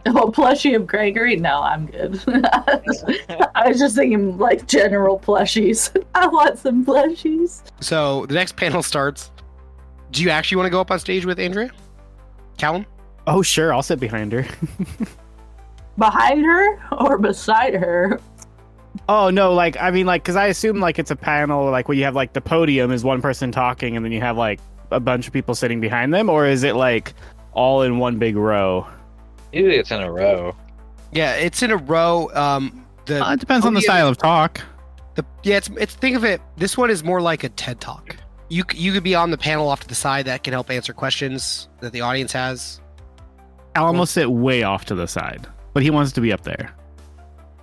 Oh, plushie of Gregory? No, I'm good. I was just thinking like general plushies. I want some plushies. So the next panel starts. Do you actually want to go up on stage with Andrea? Callum? Oh, sure. I'll sit behind her. Behind her or beside her? Oh, no. Because I assume it's a panel, where you have the podium is one person talking and then you have a bunch of people sitting behind them, or is it all in one big row? Usually it's in a row. Yeah, it's in a row. It depends on the style of talk. It's think of it. This one is more like a TED Talk. You could be on the panel off to the side that can help answer questions that the audience has. I'll almost sit way off to the side, but he wants to be up there.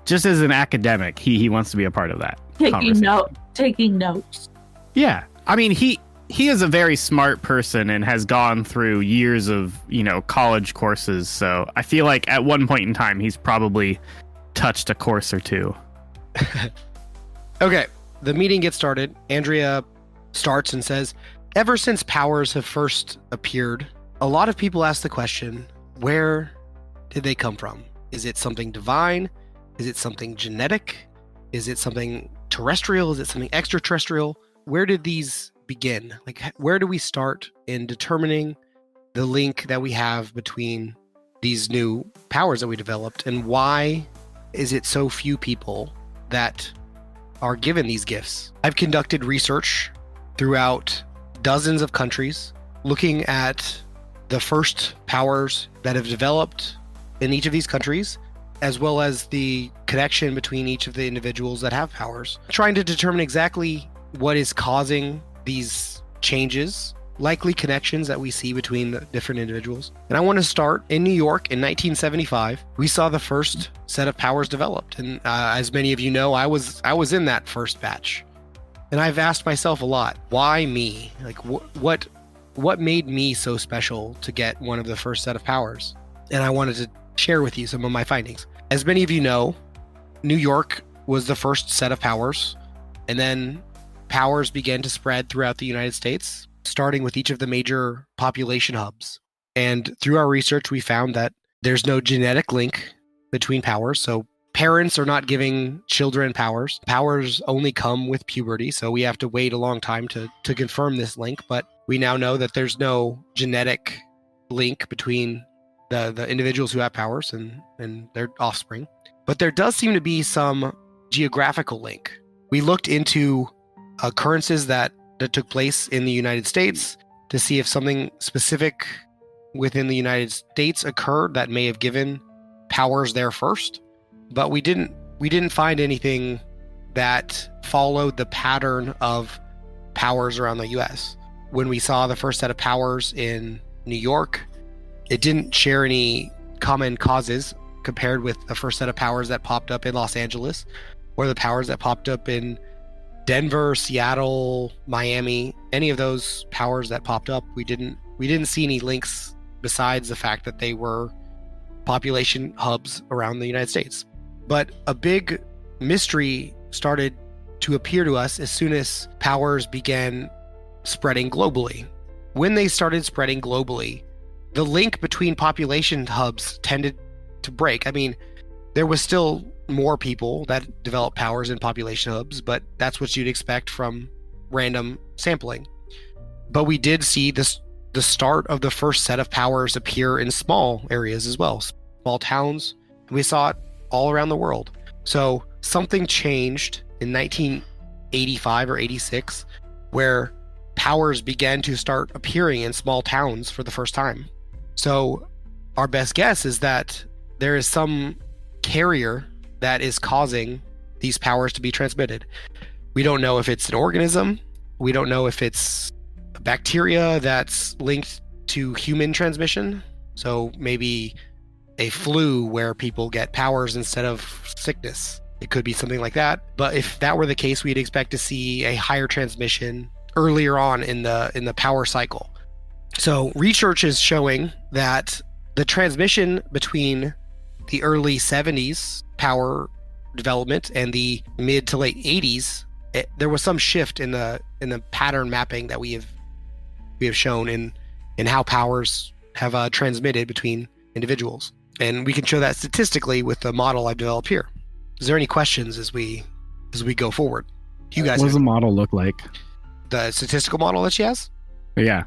Just as an academic, he wants to be a part of that. Taking notes. Yeah, I mean he is a very smart person and has gone through years of college courses. So I feel like at one point in time he's probably touched a course or two. Okay, the meeting gets started. Andrea starts and says, ever since powers have first appeared, a lot of people ask the question, where did they come from? Is it something divine? Is it something genetic? Is it something terrestrial? Is it something extraterrestrial? Where did these begin? Where do we start in determining the link that we have between these new powers that we developed, and why is it so few people that are given these gifts? I've conducted research throughout dozens of countries, looking at the first powers that have developed in each of these countries, as well as the connection between each of the individuals that have powers, trying to determine exactly what is causing these changes, likely connections that we see between the different individuals. And I want to start in New York in 1975. We saw the first set of powers developed, and as many of you know, I was in that first batch. And I've asked myself a lot, why me? What made me so special to get one of the first set of powers? And I wanted to share with you some of my findings. As many of you know, New York was the first set of powers, and then powers began to spread throughout the United States, starting with each of the major population hubs. And through our research, we found that there's no genetic link between powers. So parents are not giving children powers. Powers only come with puberty, so we have to wait a long time to confirm this link. But we now know that there's no genetic link between the individuals who have powers and their offspring. But there does seem to be some geographical link. We looked into occurrences that that took place in the United States to see if something specific within the United States occurred that may have given powers there first. But we didn't find anything that followed the pattern of powers around the US. When we saw the first set of powers in New York, it didn't share any common causes compared with the first set of powers that popped up in Los Angeles, or the powers that popped up in Denver, Seattle, Miami. Any of those powers that popped up, we didn't see any links besides the fact that they were population hubs around the United States. But a big mystery started to appear to us as soon as powers began spreading globally. When they started spreading globally, the link between population hubs tended to break. I mean, there was still more people that developed powers in population hubs, but that's what you'd expect from random sampling. But we did see the start of the first set of powers appear in small areas as well, small towns. We saw it all around the world. So something changed in 1985 or 86 where powers began to start appearing in small towns for the first time. So our best guess is that there is some carrier that is causing these powers to be transmitted. We don't know if it's an organism. We don't know if it's a bacteria that's linked to human transmission. So maybe a flu where people get powers instead of sickness. It could be something like that. But if that were the case, we'd expect to see a higher transmission earlier on in the power cycle. So research is showing that the transmission between the early 70s power development and the mid to late 80s, there was some shift in the pattern mapping that we have shown in how powers have transmitted between individuals. And we can show that statistically with the model I've developed here. Is there any questions as we go forward? You guys, what does the model look like? The statistical model that she has? Yeah.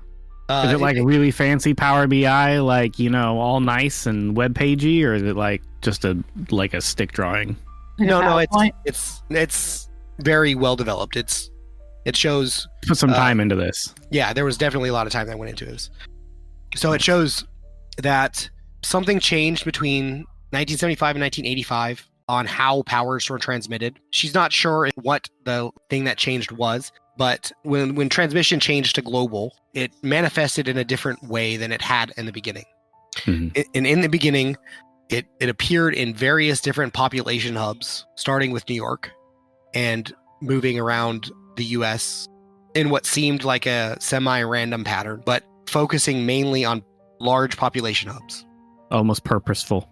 Is it like a really fancy Power BI, like, all nice and web pagey, or is it like just a stick drawing? No, it's very well developed. It shows put some time into this. Yeah, there was definitely a lot of time that went into this. So it shows that something changed between 1975 and 1985 on how powers were transmitted. She's not sure what the thing that changed was, but when transmission changed to global, it manifested in a different way than it had in the beginning. Mm-hmm. In the beginning, it appeared in various different population hubs, starting with New York and moving around the US in what seemed like a semi-random pattern, but focusing mainly on large population hubs. Almost purposeful.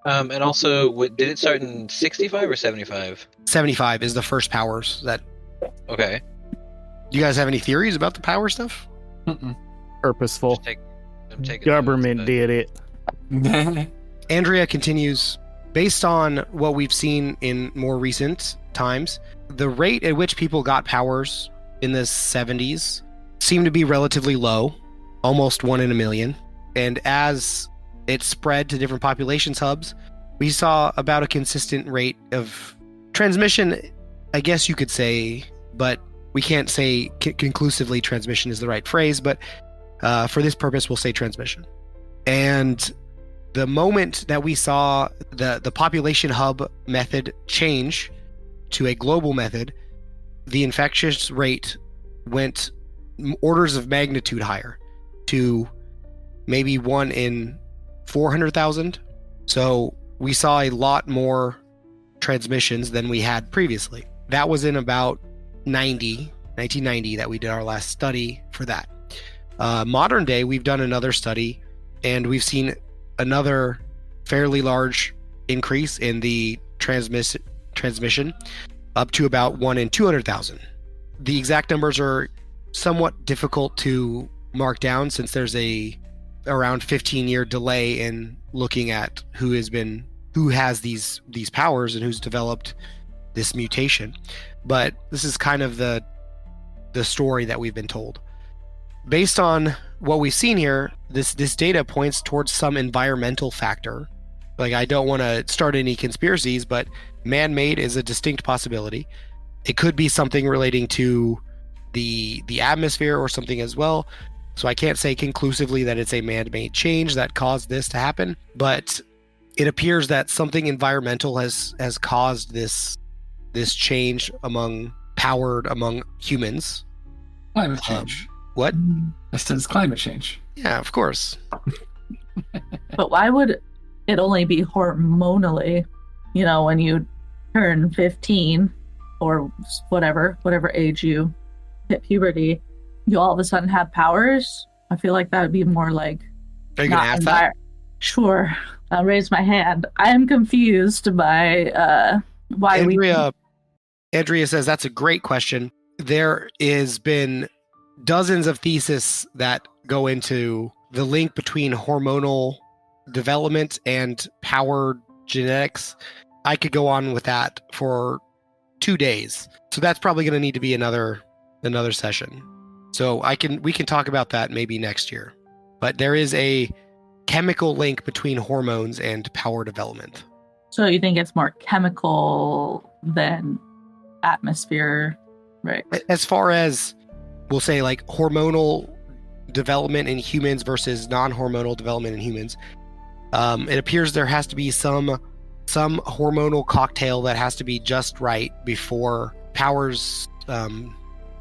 And also, did it start in 65 or 75? 75 is the first powers that... Okay. Do you guys have any theories about the power stuff? Mm-mm. Purposeful. I'm taking Government notes, did it. Andrea continues, based on what we've seen in more recent times, the rate at which people got powers in the 70s seemed to be relatively low, almost 1 in a million. And as it spread to different populations hubs, we saw about a consistent rate of transmission, I guess you could say, but we can't say conclusively transmission is the right phrase, but for this purpose, we'll say transmission. And the moment that we saw the population hub method change to a global method, the infectious rate went orders of magnitude higher to maybe 1 in 400,000. So we saw a lot more transmissions than we had previously. That was in about 1990 that we did our last study for that. Modern day, we've done another study and we've seen another fairly large increase in the transmission up to about 1 in 200,000. The exact numbers are somewhat difficult to mark down since there's around 15-year delay in looking at who has these powers and who's developed this mutation. But this is kind of the story that we've been told. Based on what we've seen here, this data points towards some environmental factor. Like, I don't want to start any conspiracies, but man-made is a distinct possibility. It could be something relating to the atmosphere or something as well. So I can't say conclusively that it's a man-made change that caused this to happen, but it appears that something environmental has caused this change among humans. Climate change. What? I said it's climate change. Yeah, of course. But why would it only be hormonally? When you turn 15 or whatever age you hit puberty, you all of a sudden have powers. I feel like that would be more like. Are you going to ask that? Sure. I'll raise my hand. I am confused by why Andrea says that's a great question. There has been dozens of theses that go into the link between hormonal development and power genetics. I could go on with that for 2 days. So that's probably going to need to be another session. So we can talk about that maybe next year. But there is a chemical link between hormones and power development. So you think it's more chemical than atmosphere, right? As far as, we'll say, like hormonal development in humans versus non-hormonal development in humans, it appears there has to be some hormonal cocktail that has to be just right before powers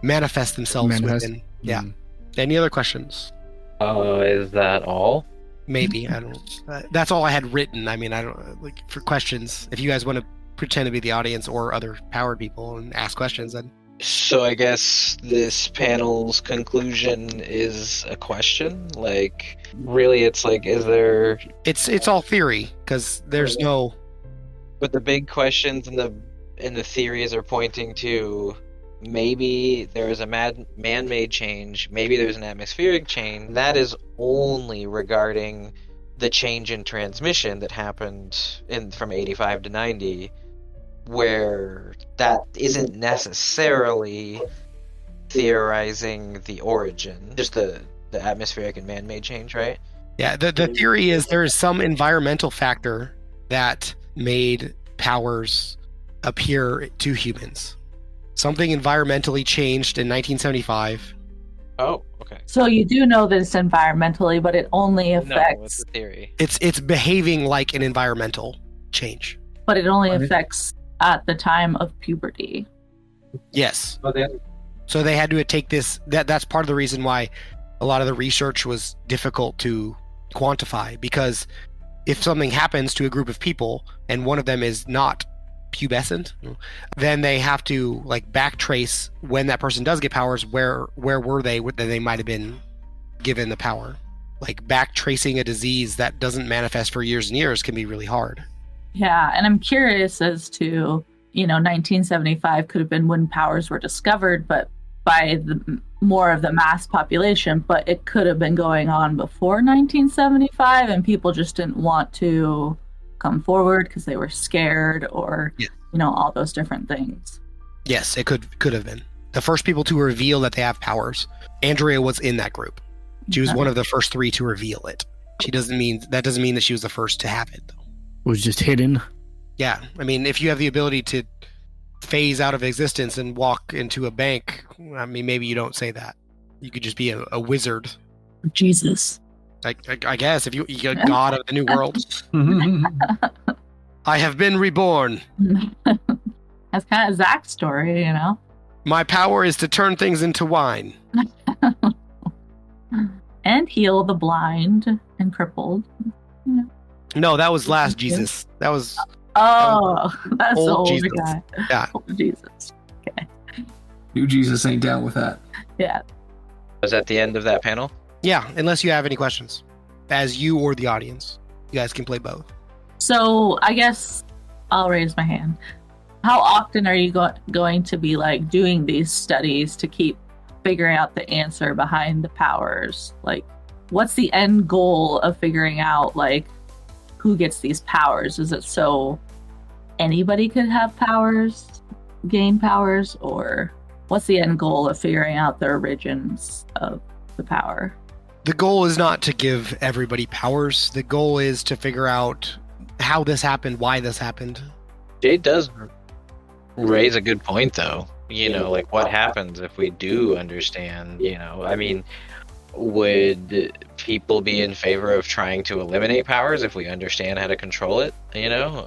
manifest themselves within. Yeah. Any other questions? Is that all? Maybe. I don't. That's all I had written. I mean, I don't like for questions. If you guys want to pretend to be the audience or other powered people and ask questions, then. So I guess this panel's conclusion is a question. Like, really, it's like, is there? It's all theory because there's no. But the big questions and the theories are pointing to maybe there is a man-made change, maybe there's an atmospheric change. That is only regarding the change in transmission that happened from 85 to 90, where that isn't necessarily theorizing the origin, just the atmospheric and man-made change, right? Yeah, the theory is there is some environmental factor that made powers appear to humans. Something environmentally changed in 1975. Oh, okay. So you do know that it's environmentally, but it only affects. No, it's a theory. It's behaving like an environmental change. But it only affects at the time of puberty. Yes. So they had to take this. That's part of the reason why a lot of the research was difficult to quantify, because if something happens to a group of people and one of them is not pubescent, then they have to like backtrace when that person does get powers. Where were they that they might have been given the power? Like backtracing a disease that doesn't manifest for years and years can be really hard. Yeah, and I'm curious as to 1975 could have been when powers were discovered, but by more of the mass population. But it could have been going on before 1975, and people just didn't want to come forward because they were scared, or all those different things. Yes, it could have been the first people to reveal that they have powers. Andrea was in that group. She was one of the first 3 to reveal it. That doesn't mean that she was the first to have it, though. It was just hidden. Yeah, I mean, if you have the ability to phase out of existence and walk into a bank, I mean, maybe you don't say that. You could just be a wizard. Jesus. I guess if you're god of the new world. I have been reborn. That's kind of Zach's story, My power is to turn things into wine. And heal the blind and crippled. No, that was last Jesus. That was. That's the older Jesus. guy. Yeah. Old Jesus. Okay. New Jesus ain't down with that. Yeah. Was that the end of that panel? Yeah, unless you have any questions. As you or the audience. You guys can play both. So I guess I'll raise my hand. How often are you going to be like doing these studies to keep figuring out the answer behind the powers? Like, what's the end goal of figuring out like who gets these powers? Is it so anybody could have powers, gain powers, or what's the end goal of figuring out the origins of the power? The goal is not to give everybody powers. The goal is to figure out how this happened, why this happened. Jade does raise a good point, though. you know, like what happens if we do understand, you know, I mean, would people be in favor of trying to eliminate powers if we understand how to control it? You know,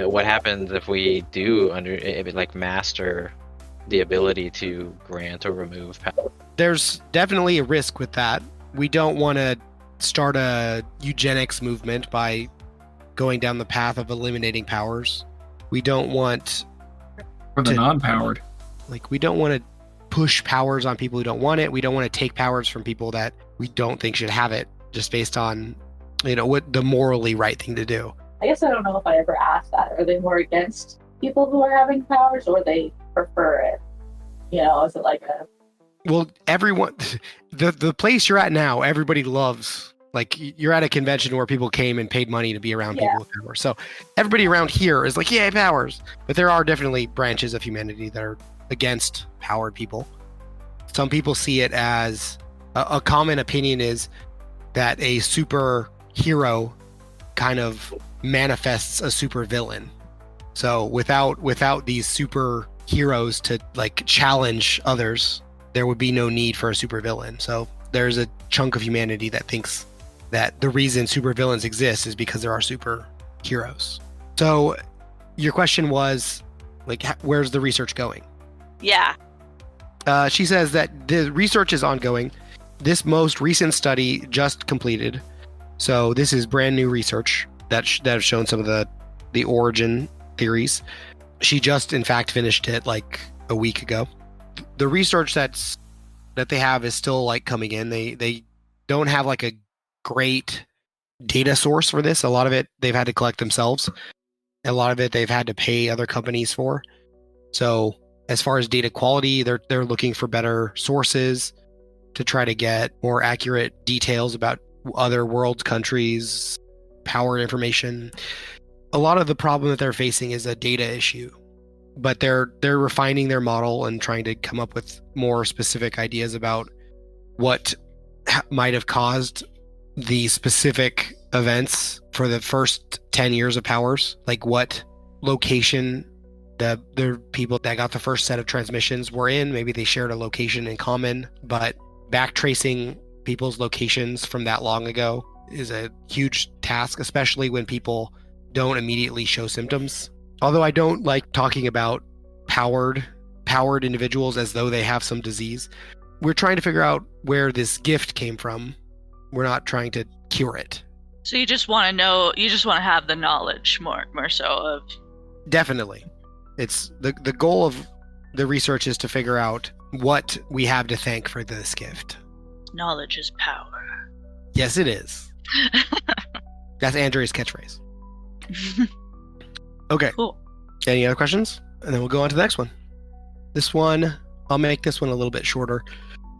what happens if we do master the ability to grant or remove power? There's definitely a risk with that. We don't want to start a eugenics movement by going down the path of eliminating powers. We don't want For the non-powered. we don't want to push powers on people who don't want it. We don't want to take powers from people that we don't think should have it, just based on, you know, what the morally right thing to do. I guess I don't know if I ever asked that. Are they more against people who are having powers, or they prefer it? You know, is it like a... Well, everyone, the place you're at now, everybody loves. Like, you're at a convention where people came and paid money to be around people with powers. So everybody around here is like, yeah, powers. But there are definitely branches of humanity that are against powered people. Some people see it as a common opinion is that a superhero kind of manifests a supervillain. So without these superheroes to like challenge others, there would be no need for a supervillain. So there's a chunk of humanity that thinks that the reason supervillains exist is because there are superheroes. So your question was, like, where's the research going? Yeah. She says that the research is ongoing. This most recent study just completed. So this is brand new research that have shown some of the origin theories. She just, in fact, finished it like a week ago. The research that they have is still like coming in. They don't have like a great data source for this. A lot of it they've had to collect themselves. A lot of it they've had to pay other companies for. So as far as data quality, they're looking for better sources to try to get more accurate details about other world countries, power information. A lot of the problem that they're facing is a data issue, but they're refining their model and trying to come up with more specific ideas about what might have caused the specific events for the first 10 years of powers, like what location the people that got the first set of transmissions were in. Maybe they shared a location in common, but backtracing people's locations from that long ago is a huge task, especially when people don't immediately show symptoms. Although I don't like talking about powered individuals as though they have some disease. We're trying to figure out where this gift came from. We're not trying to cure it. So you just want to know, you just want to have the knowledge more so of... Definitely. It's the goal of the research is to figure out what we have to thank for this gift. Knowledge is power. Yes, it is. That's Andrea's catchphrase. Okay. Cool. Any other questions? And then we'll go on to the next one. This one, I'll make this one a little bit shorter.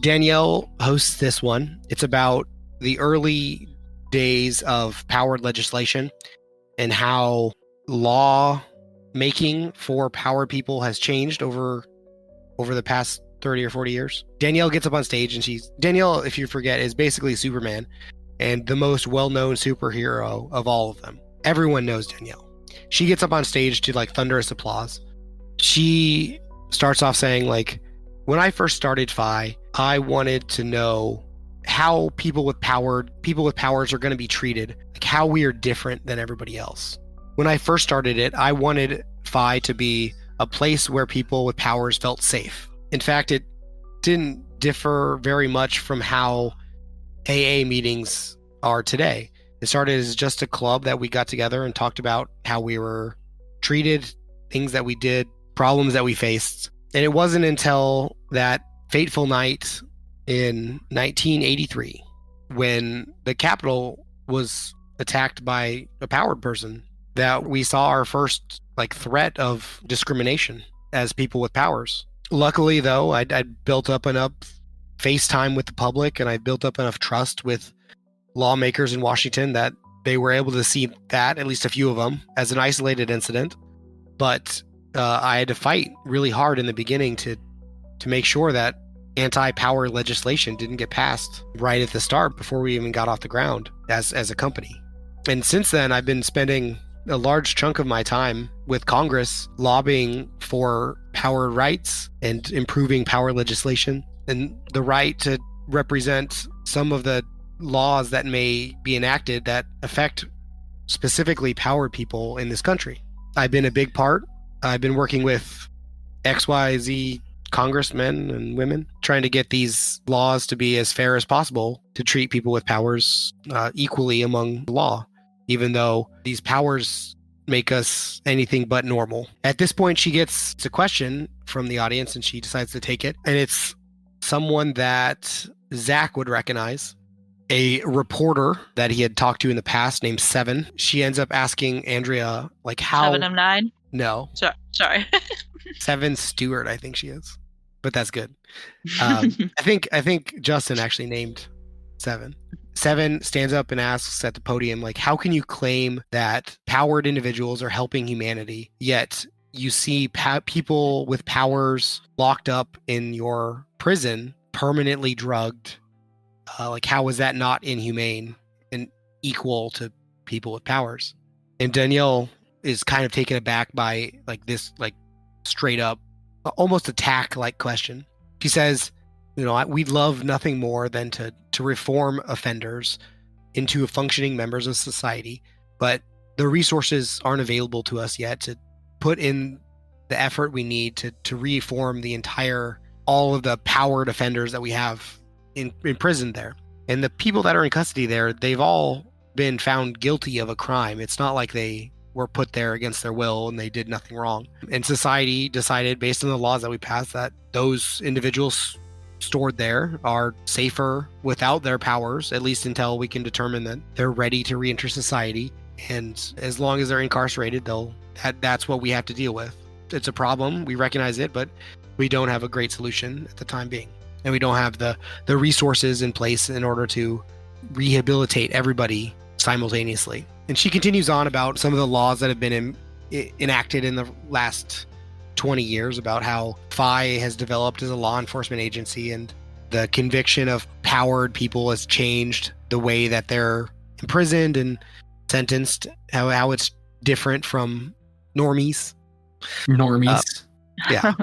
Danielle hosts this one. It's about the early days of powered legislation and how law making for powered people has changed over the past 30 or 40 years. Danielle gets up on stage and Danielle, if you forget, is basically Superman and the most well-known superhero of all of them. Everyone knows Danielle. She gets up on stage to like thunderous applause. She starts off saying, like, when I first started Phi, I wanted to know how people with powers are going to be treated, like how we are different than everybody else. When I first started it, I wanted Phi to be a place where people with powers felt safe. In fact, it didn't differ very much from how AA meetings are today. It started as just a club that we got together and talked about how we were treated, things that we did, problems that we faced. And it wasn't until that fateful night in 1983 when the Capitol was attacked by a powered person that we saw our first like threat of discrimination as people with powers. Luckily, though, I'd built up enough FaceTime with the public and I built up enough trust with lawmakers in Washington that they were able to see that, at least a few of them, as an isolated incident. But I had to fight really hard in the beginning to make sure that anti-power legislation didn't get passed right at the start before we even got off the ground as a company. And since then, I've been spending a large chunk of my time with Congress lobbying for power rights and improving power legislation, and the right to represent some of the laws that may be enacted that affect specifically powered people in this country. I've been a big part. I've been working with XYZ congressmen and women trying to get these laws to be as fair as possible to treat people with powers equally among the law, even though these powers make us anything but normal. At this point, she gets a question from the audience and she decides to take it. And it's someone that Zach would recognize, a reporter that he had talked to in the past named Seven. She ends up asking Andrea, like, how... 7 of 9? No. Sorry. Seven Stewart, I think she is. But that's good. I think Justin actually named Seven. Seven stands up and asks at the podium, like, how can you claim that powered individuals are helping humanity, yet you see people with powers locked up in your prison, permanently drugged? Like, how is that not inhumane and equal to people with powers? And Danielle is kind of taken aback by like this, like, straight up, almost attack-like question. She says, we'd love nothing more than to reform offenders into functioning members of society, but the resources aren't available to us yet to put in the effort we need to reform all of the powered offenders that we have in prison there. And the people that are in custody there, they've all been found guilty of a crime. It's not like they were put there against their will and they did nothing wrong. And society decided, based on the laws that we passed, that those individuals stored there are safer without their powers, at least until we can determine that they're ready to reenter society. And as long as they're incarcerated, that's what we have to deal with. It's a problem, we recognize it, but we don't have a great solution at the time being. And we don't have the resources in place in order to rehabilitate everybody simultaneously. And she continues on about some of the laws that have been enacted in the last 20 years about how FI has developed as a law enforcement agency, and the conviction of powered people has changed the way that they're imprisoned and sentenced, how it's different from normies. Yeah.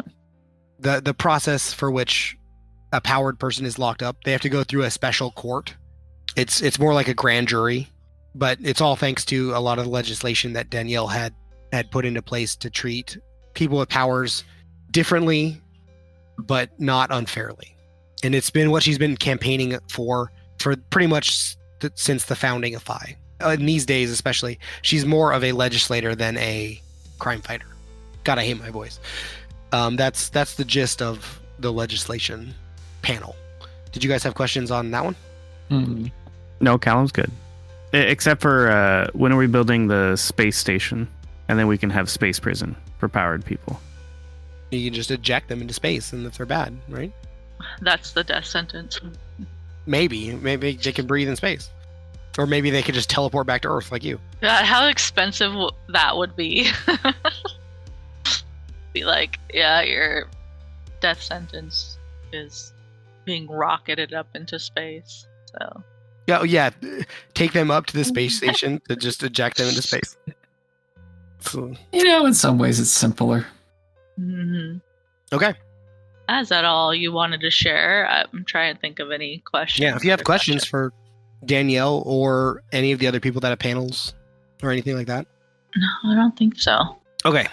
The process for which a powered person is locked up, they have to go through a special court. It's more like a grand jury, but it's all thanks to a lot of the legislation that Danielle had put into place to treat people with powers differently, but not unfairly. And it's been what she's been campaigning for pretty much since the founding of FI. In these days, especially, she's more of a legislator than a crime fighter. God, I hate my voice. That's the gist of the legislation panel. Did you guys have questions on that one? No, Callum's good. Except for when are we building the space station? And then we can have space prison for powered people. You can just eject them into space, and if they're bad, right? That's the death sentence. Maybe they can breathe in space. Or maybe they could just teleport back to Earth like you. God, how expensive that would be. Be like, yeah, your death sentence is being rocketed up into space. So. Yeah. Take them up to the space station to just eject them into space. So. In some ways it's simpler. Mm-hmm. Okay. Is that all you wanted to share? I'm trying to think of any questions. Yeah, if you have questions for Danielle or any of the other people that have panels or anything like that. No, I don't think so. Okay.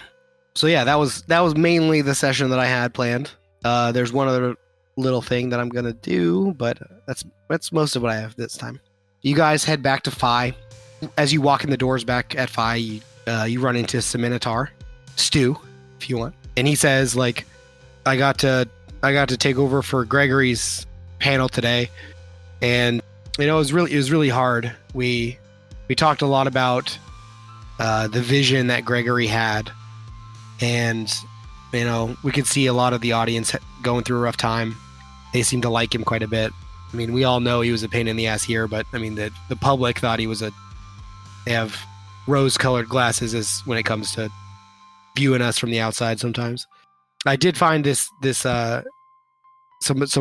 So yeah, that was mainly the session that I had planned. There's one other little thing that I'm gonna do, but that's most of what I have this time. You guys head back to Phi. As you walk in the doors back at Phi, you run into Seminotar, Stu, if you want, and he says, like, I got to take over for Gregory's panel today, and it was really hard. We talked a lot about the vision that Gregory had, and we could see a lot of the audience going through a rough time. They seemed to like him quite a bit. I mean, we all know he was a pain in the ass here, but I mean, the public thought he was they have rose-colored glasses when it comes to viewing us from the outside sometimes. I did find some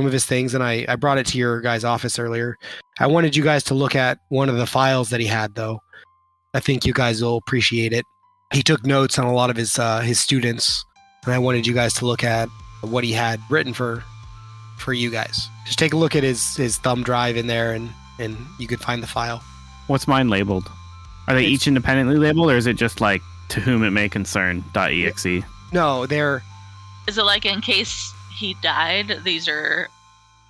of his things, and I brought it to your guys' office earlier. I wanted you guys to look at one of the files that he had, though. I think you guys will appreciate it. He took notes on a lot of his students and I wanted you guys to look at what he had written for you guys. Just take a look at his thumb drive in there, and you could find the file. What's mine labeled? Are they each independently labeled, or is it just like to whom it may concern.exe? No, they're... Is it like in case he died? These are,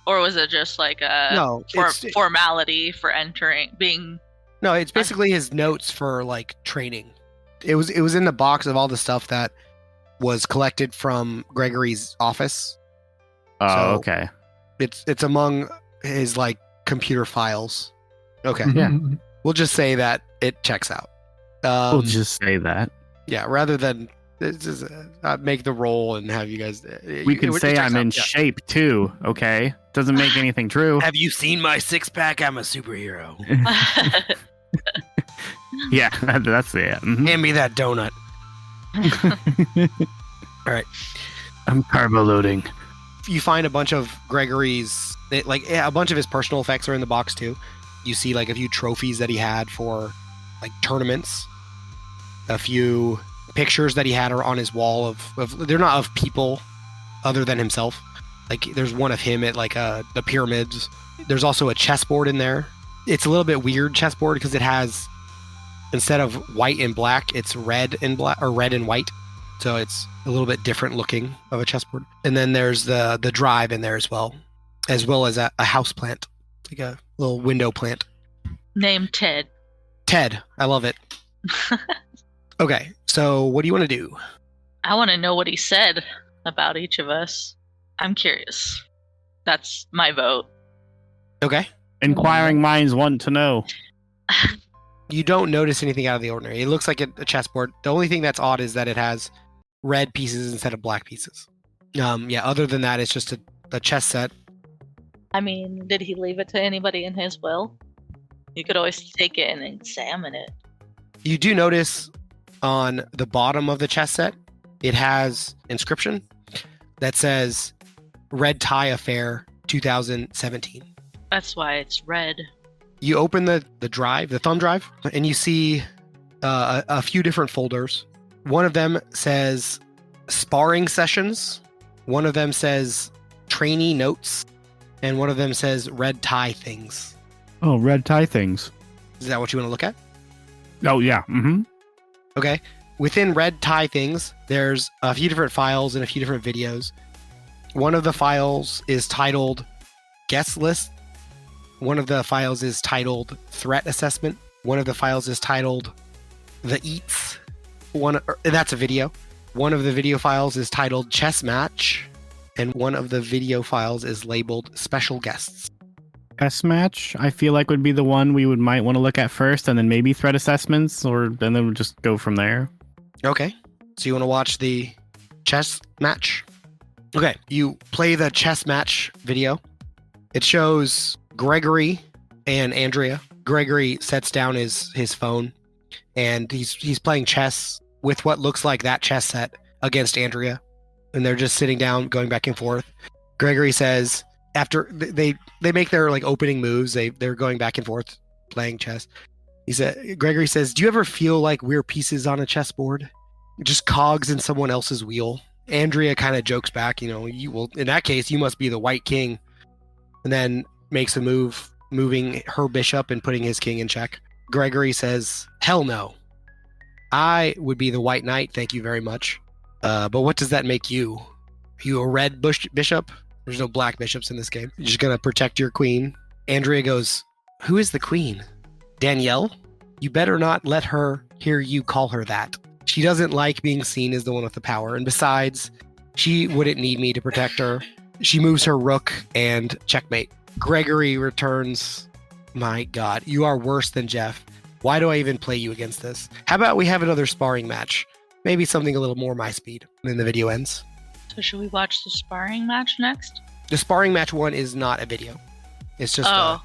or was it just like a formality for being? No, it's basically his notes for like training. It was in the box of all the stuff that was collected from Gregory's office. Oh, So, okay. It's among his like computer files. Okay. Yeah. We'll just say that it checks out. We'll just say that. Yeah, rather than just, make the roll and have you guys... We can say I'm in Yeah. shape too, okay? Doesn't make anything true. Have you seen my six-pack? I'm a superhero. Yeah, that's it. Mhm. Hand me that donut. All right. I'm carbo loading. You find a bunch of Gregory's... a bunch of his personal effects are in the box too. You see like a few trophies that he had for like tournaments. A few pictures that he had are on his wall of they're not of people other than himself. Like there's one of him at like the pyramids. There's also a chessboard in there. It's a little bit weird chessboard because it has, instead of white and black, it's red and black, or red and white. So it's a little bit different looking of a chessboard. And then there's the drive in there as well as a house plant, like a little window plant. Named Ted. Ted, I love it. Okay, so what do you want to do? I want to know what he said about each of us. I'm curious. That's my vote. Okay. Inquiring minds want to know. You don't notice anything out of the ordinary. It looks like a chessboard. The only thing that's odd is that it has red pieces instead of black pieces. Other than that, it's just a chess set. I mean, did he leave it to anybody in his will? You could always take it and examine it. You do notice on the bottom of the chess set, it has inscription that says Red Tie Affair 2017. That's why it's red. You open the drive, the thumb drive, and you see a few different folders. One of them says sparring sessions. One of them says trainee notes. And one of them says red tie things. Oh, red tie things. Is that what you want to look at? Oh, yeah. Mm-hmm. Okay. Within red tie things, there's a few different files and a few different videos. One of the files is titled Guest List. One of the files is titled Threat Assessment. One of the files is titled The Eats. That's a video. One of the video files is titled Chess Match. And one of the video files is labeled Special Guests. Chess match, I feel like would be the one we might want to look at first, and then maybe threat assessments, and then we'll just go from there. Okay. So you want to watch the chess match? Okay. You play the chess match video. It shows Gregory and Andrea. Gregory sets down his phone, and he's playing chess with what looks like that chess set against Andrea. And they're just sitting down, going back and forth. Gregory says, after they make their like opening moves, they're going back and forth playing chess. Gregory says, "Do you ever feel like we're pieces on a chessboard, just cogs in someone else's wheel?" Andrea kind of jokes back, in that case, you must be the white king, and then makes a move, moving her bishop and putting his king in check. Gregory says, "Hell no, I would be the white knight, thank you very much. But what does that make you? Are you a red bishop? There's no black bishops in this game. You're just going to protect your queen." Andrea goes, "Who is the queen? Danielle? You better not let her hear you call her that. She doesn't like being seen as the one with the power. And besides, she wouldn't need me to protect her." She moves her rook and checkmate. Gregory returns, "My God, you are worse than Jeff. Why do I even play you against this? How about we have another sparring match? Maybe something a little more my speed." And then the video ends. So should we watch the sparring match next? The sparring match one is not a video. It's just a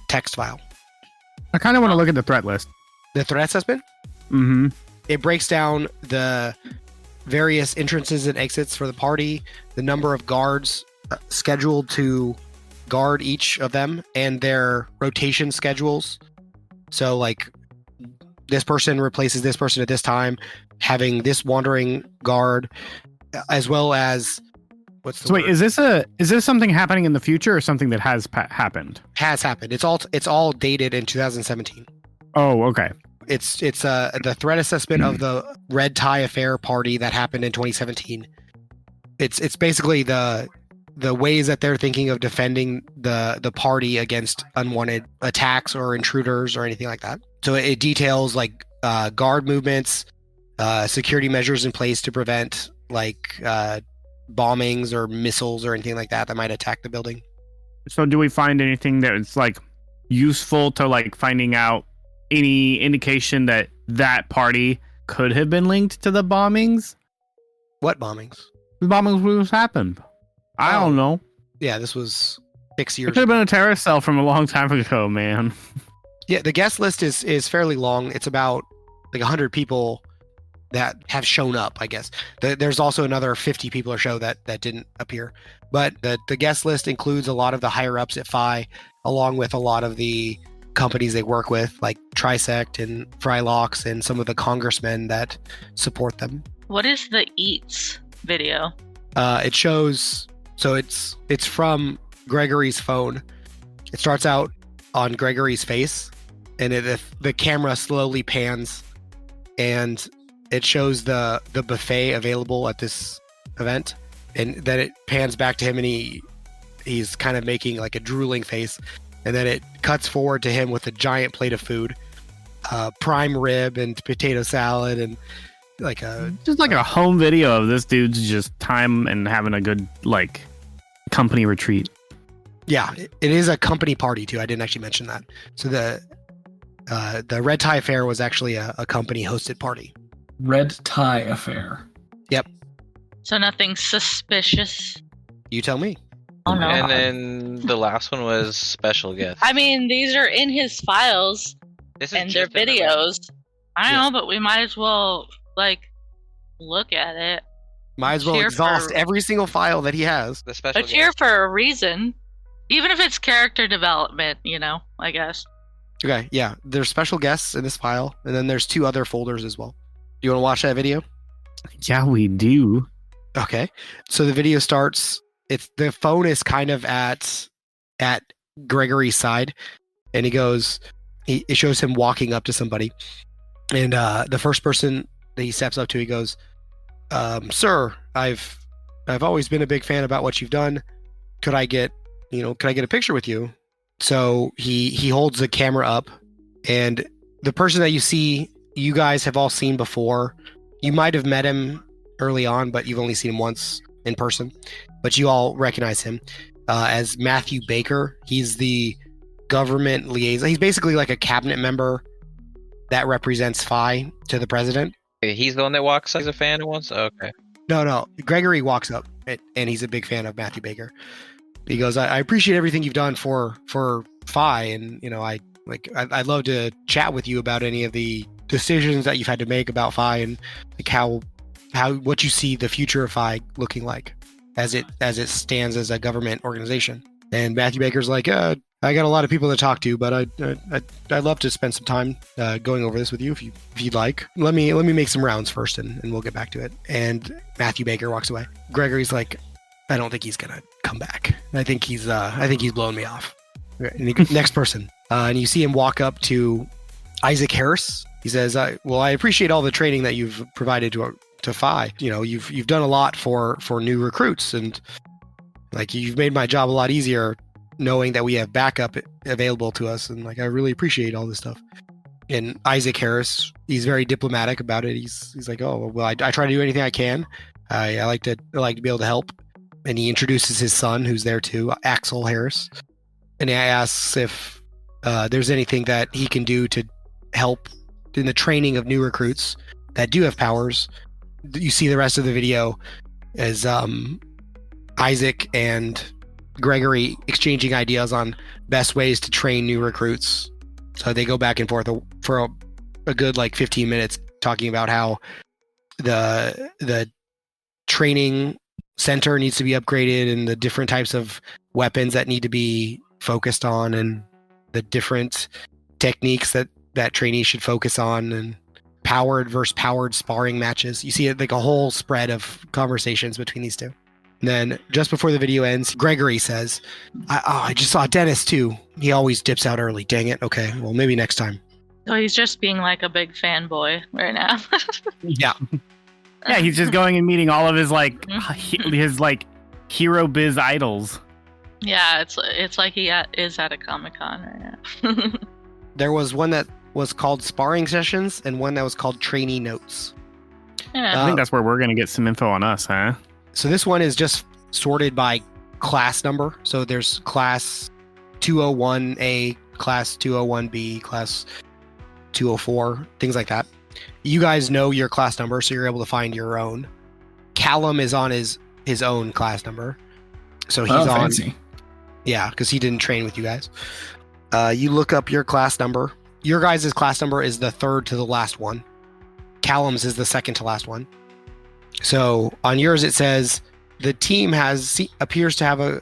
text file. I kind of want to look at the threat list. The threat assessment? Mm-hmm. It breaks down the various entrances and exits for the party, the number of guards scheduled to guard each of them, and their rotation schedules. So, like, this person replaces this person at this time, having this wandering guard as well as what's the So word? wait, is this something happening in the future or something that has happened? Has happened. It's all dated in 2017. Oh, okay. It's the threat assessment of the red tie affair party that happened in 2017. It's basically the ways that they're thinking of defending the party against unwanted attacks or intruders or anything like that. So it details like guard movements, security measures in place to prevent like bombings or missiles or anything like that might attack the building. So do we find anything that's like useful to like finding out any indication that that party could have been linked to the bombings? What bombings? The bombings was happened. I don't know. Yeah, this was 6 It years could have been a terrorist cell from a long time ago, man. Yeah, the guest list is fairly long. It's about like 100 people that have shown up, I guess. There's also another 50 people or so that didn't appear. But the guest list includes a lot of the higher ups at Phi, along with a lot of the companies they work with, like Trisect and Frylox and some of the congressmen that support them. What is the Eats video? It shows, so it's from Gregory's phone. It starts out on Gregory's face, and the camera slowly pans, and it shows the buffet available at this event, and then it pans back to him, and he's kind of making like a drooling face, and then it cuts forward to him with a giant plate of food, prime rib and potato salad, and like just like a home video of this dude's just time and having a good like company retreat. Yeah, it is a company party too. I didn't actually mention that. So the Red Tie Affair was actually a company hosted party. Red Tie Affair. Yep. So nothing suspicious. You tell me. Oh no. And then the last one was special guest. I mean, these are in his files This is and their just in the videos. I Yes. know, but we might as well like look at it. Might as well Cheer exhaust for- every single file that he has. The special It's here guest. for a reason. Even if it's character development, I guess. Okay, yeah. There's special guests in this file, and then there's 2 other folders as well. Do you want to watch that video? Yeah, we do. Okay. So the video starts. The phone is kind of at Gregory's side, and it shows him walking up to somebody, and the first person that he steps up to, he goes, "Sir, I've always been a big fan about what you've done. Could I get a picture with you?" So he holds the camera up, and the person that you see, you guys have all seen before. You might have met him early on, but you've only seen him once in person. But you all recognize him as Matthew Baker. He's the government liaison. He's basically like a cabinet member that represents Phi to the president. He's the one that walks up. He's a fan once? Okay. No. Gregory walks up, and he's a big fan of Matthew Baker. He goes, I appreciate everything you've done for Phi, and I'd love to chat with you about any of the decisions that you've had to make about Phi, and like how what you see the future of Phi looking like as it stands as a government organization. And Matthew Baker's like, I got a lot of people to talk to, but I'd love to spend some time going over this with you if you'd like. Let me make some rounds first, and we'll get back to it. And Matthew Baker walks away. Gregory's like, I don't think he's gonna come back. I think he's blown me off. Okay, and next person, and you see him walk up to Isaac Harris. He says, I appreciate all the training that you've provided to Phi. You've done a lot for new recruits, and like you've made my job a lot easier knowing that we have backup available to us, and like I really appreciate all this stuff. And Isaac Harris, he's very diplomatic about it. He's like, oh well, I try to do anything I can. I like to be able to help. And he introduces his son, who's there too, Axel Harris. And he asks if there's anything that he can do to help in the training of new recruits that do have powers. You see the rest of the video as Isaac and Gregory exchanging ideas on best ways to train new recruits. So they go back and forth for a good 15 minutes talking about how the training center needs to be upgraded, and the different types of weapons that need to be focused on, and the different techniques that trainees should focus on, and powered versus powered sparring matches. You see like a whole spread of conversations between these two. And then just before the video ends, Gregory says, I just saw Dennis too. He always dips out early. Dang it. Okay, well, maybe next time. So he's just being like a big fanboy right now. Yeah. Yeah, he's just going and meeting all of his his hero biz idols. Yeah, it's like he is at a Comic-Con right now. There was one that was called Sparring Sessions and one that was called Trainee Notes. Yeah. I think that's where we're going to get some info on us, huh? So this one is just sorted by class number. So there's class 201A, class 201B, class 204, things like that. You guys know your class number, so you're able to find your own. Callum is on his own class number. So he's on. Fancy. Yeah, because he didn't train with you guys. You look up your class number. Your guys' class number is the third to the last one. Callum's is the second to last one. So on yours it says the team appears to have an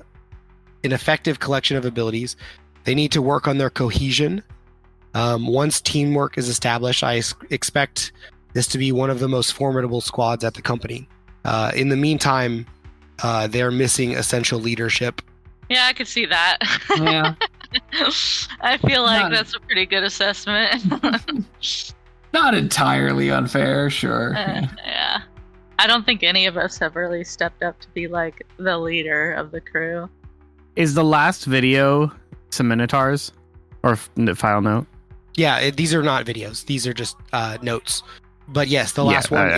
effective collection of abilities. They need to work on their cohesion. Once teamwork is established, I expect this to be one of the most formidable squads at the company. In the meantime, they're missing essential leadership. Yeah, I could see that. Yeah. I feel like that's a pretty good assessment. Not entirely unfair, sure. Yeah. I don't think any of us have really stepped up to be like the leader of the crew. Is the last video some Minotaurs or file note? Yeah, these are not videos. These are just notes. But yes, the last one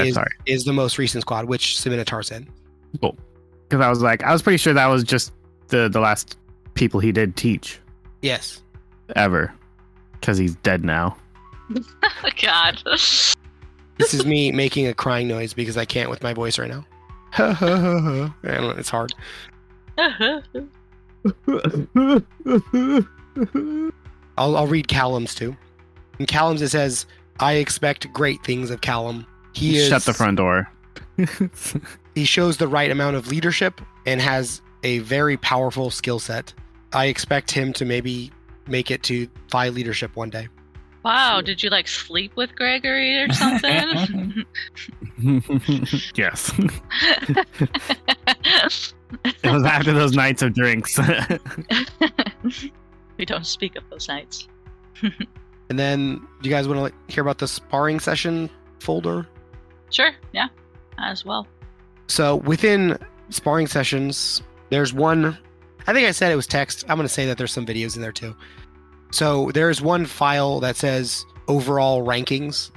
is the most recent squad, which Siminotar's in. Cool. Because I was pretty sure that was just the last people he did teach. Yes. Ever. Because he's dead now. God. This is me making a crying noise because I can't with my voice right now. It's hard. I'll read Callum's too. In Callum's it says, I expect great things of Callum. Shut the front door. He shows the right amount of leadership and has a very powerful skill set. I expect him to maybe make it to FI leadership one day. Wow, did you like sleep with Gregory or something? Yes. It was after those nights of drinks. We don't speak of those nights. And then, do you guys want to hear about the sparring session folder? Sure, yeah, as well. So within sparring sessions, there's one, I think I said it was text. I'm going to say that there's some videos in there too. So there's one file that says overall rankings,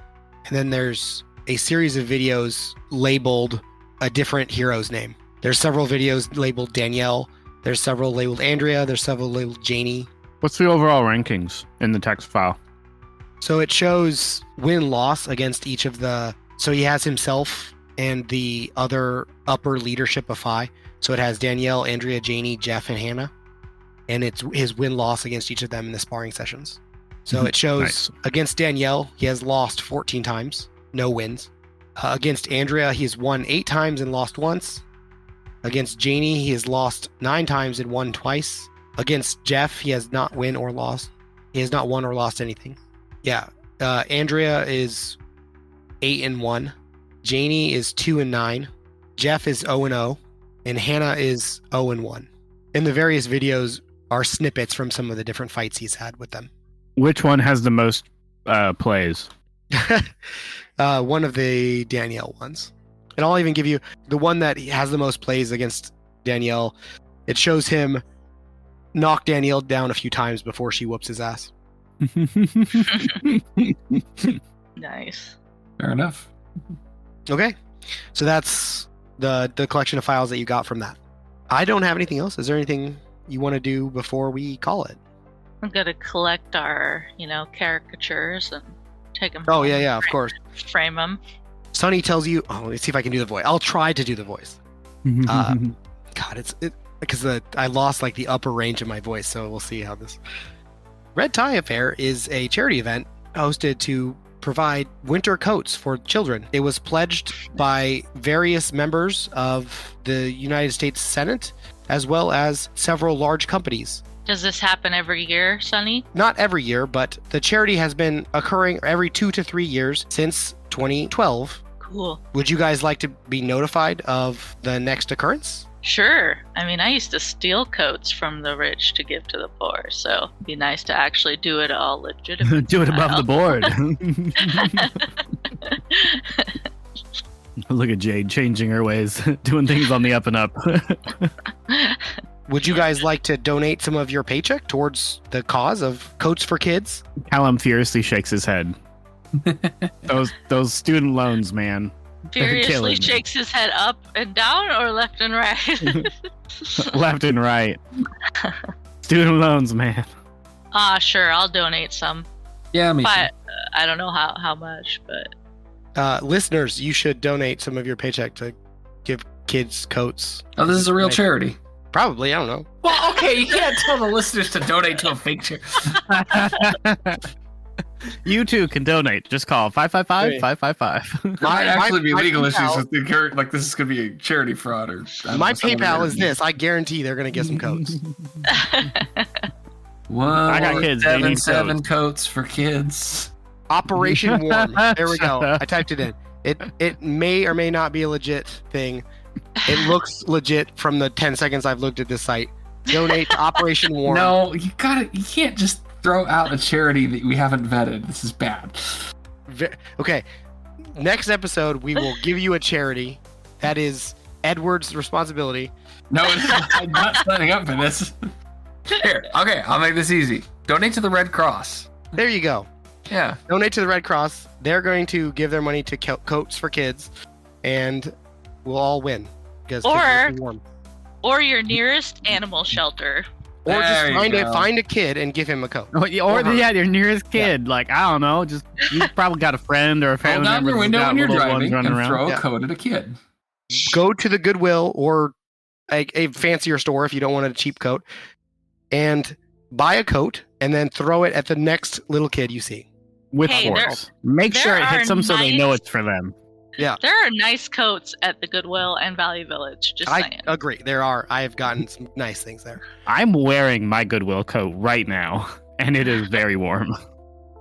and then there's a series of videos labeled a different hero's name. There's several videos labeled Danielle. There's several labeled Andrea. There's several labeled Janie. What's the overall rankings in the text file? So it shows win-loss against each of the... So he has himself and the other upper leadership of FI. So it has Danielle, Andrea, Janie, Jeff, and Hannah. And it's his win-loss against each of them in the sparring sessions. So it shows against Danielle, he has lost 14 times. No wins. Against Andrea, he's won 8 times and lost once. Against Janie, he has lost 9 times and won twice. Against Jeff, he has not won or lost. He has not won or lost anything. Yeah. Andrea is 8-1. Janie is 2-9. Jeff is 0-0. And Hannah is 0-1. And the various videos are snippets from some of the different fights he's had with them. Which one has the most plays? One of the Danielle ones. And I'll even give you the one that has the most plays against Danielle. It shows him knock Danielle down a few times before she whoops his ass. Nice. Fair enough. Okay. So that's the collection of files that you got from that. I don't have anything else. Is there anything you want to do before we call it? I'm going to collect our, caricatures and take them. Oh, yeah, of course. Frame them. Sonny tells you, let's see if I can do the voice. I'll try to do the voice. God, because I lost the upper range of my voice, so we'll see how this. Red Tie Affair is a charity event hosted to provide winter coats for children. It was pledged by various members of the United States Senate, as well as several large companies. Does this happen every year, Sonny? Not every year, but the charity has been occurring every 2 to 3 years since 2012. Cool. Would you guys like to be notified of the next occurrence? Sure. I mean, I used to steal coats from the rich to give to the poor, so it'd be nice to actually do it all legitimately. Do it above the board. Look at Jade changing her ways, doing things on the up and up. Would you guys like to donate some of your paycheck towards the cause of Coats for Kids? Callum furiously shakes his head. Those student loans, man. Furiously shakes his head up and down or left and right? Left and right. Student loans, man. Sure, I'll donate some. Yeah, me But I don't know how much, but... Listeners, you should donate some of your paycheck to give kids coats. Oh, this is a real charity. Probably, I don't know. Well, okay, you can't tell the listeners to donate to a fake charity. You too can donate. Just call 555-555. Might actually be my legal PayPal issues with the like this is going to be a charity fraud or. My PayPal is this. I guarantee they're going to get some coats. I got kids. They need 7 coats for kids. Operation Warm. There we go. I typed it in. It may or may not be a legit thing. It looks legit from the 10 seconds I've looked at this site. Donate to Operation Warm. No, you can't just throw out a charity that we haven't vetted. This is bad. Okay. Next episode, we will give you a charity. That is Edward's responsibility. No, I'm not signing up for this. Here, okay, I'll make this easy. Donate to the Red Cross. There you go. Yeah. Donate to the Red Cross. They're going to give their money to Coats for Kids, and we'll all win. Because kids are warm. Or your nearest animal shelter. Or just find a kid and give him a coat. Or your nearest kid. Yeah. Like, I don't know, just you probably got a friend or a family member. Hold down your window when you're driving and around. throw a coat at a kid. Go to the Goodwill or a fancier store if you don't want a cheap coat, and buy a coat and then throw it at the next little kid you see. With force. Make sure it hits them so they know it's for them. Yeah. There are nice coats at the Goodwill and Value Village. Just saying. I agree. There are. I have gotten some nice things there. I'm wearing my Goodwill coat right now, and it is very warm.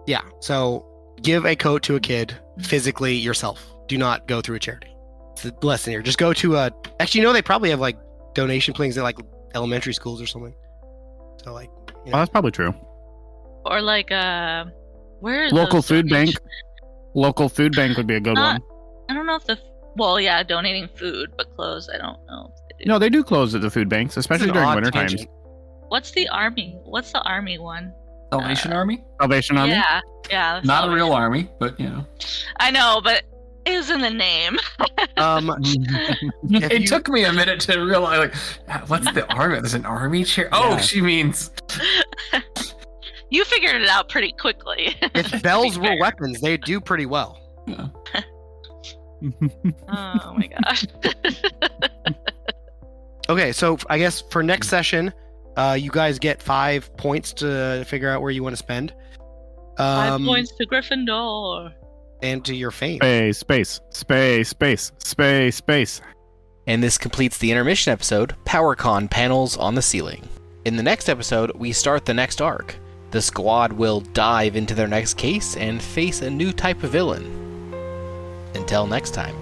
Yeah. So give a coat to a kid physically yourself. Do not go through a charity. It's a lesson here. Just go to a. Actually, they probably have like donation things at like elementary schools or something. So like. Oh, that's probably true. Or like where is local food bank? Local food bank would be a good one. I don't know if donating food, but clothes, I don't know if they do. No, they do close at the food banks, especially during winter times. What's the army? What's the army one? Salvation Army? Salvation Army? Yeah. Not a real army, but you know. I know, but it is in the name. It took me a minute to realize, like, what's the army? There's an army chair? Oh, she means... You figured it out pretty quickly. If bells were weapons, they do pretty well. Yeah. Oh my gosh. Okay, so I guess for next session, you guys get 5 points to figure out where you want to spend. 5 points to Gryffindor. And to your fame. Space. And this completes the intermission episode, PowerCon Panels on the Ceiling. In the next episode, we start the next arc. The squad will dive into their next case and face a new type of villain. Until next time.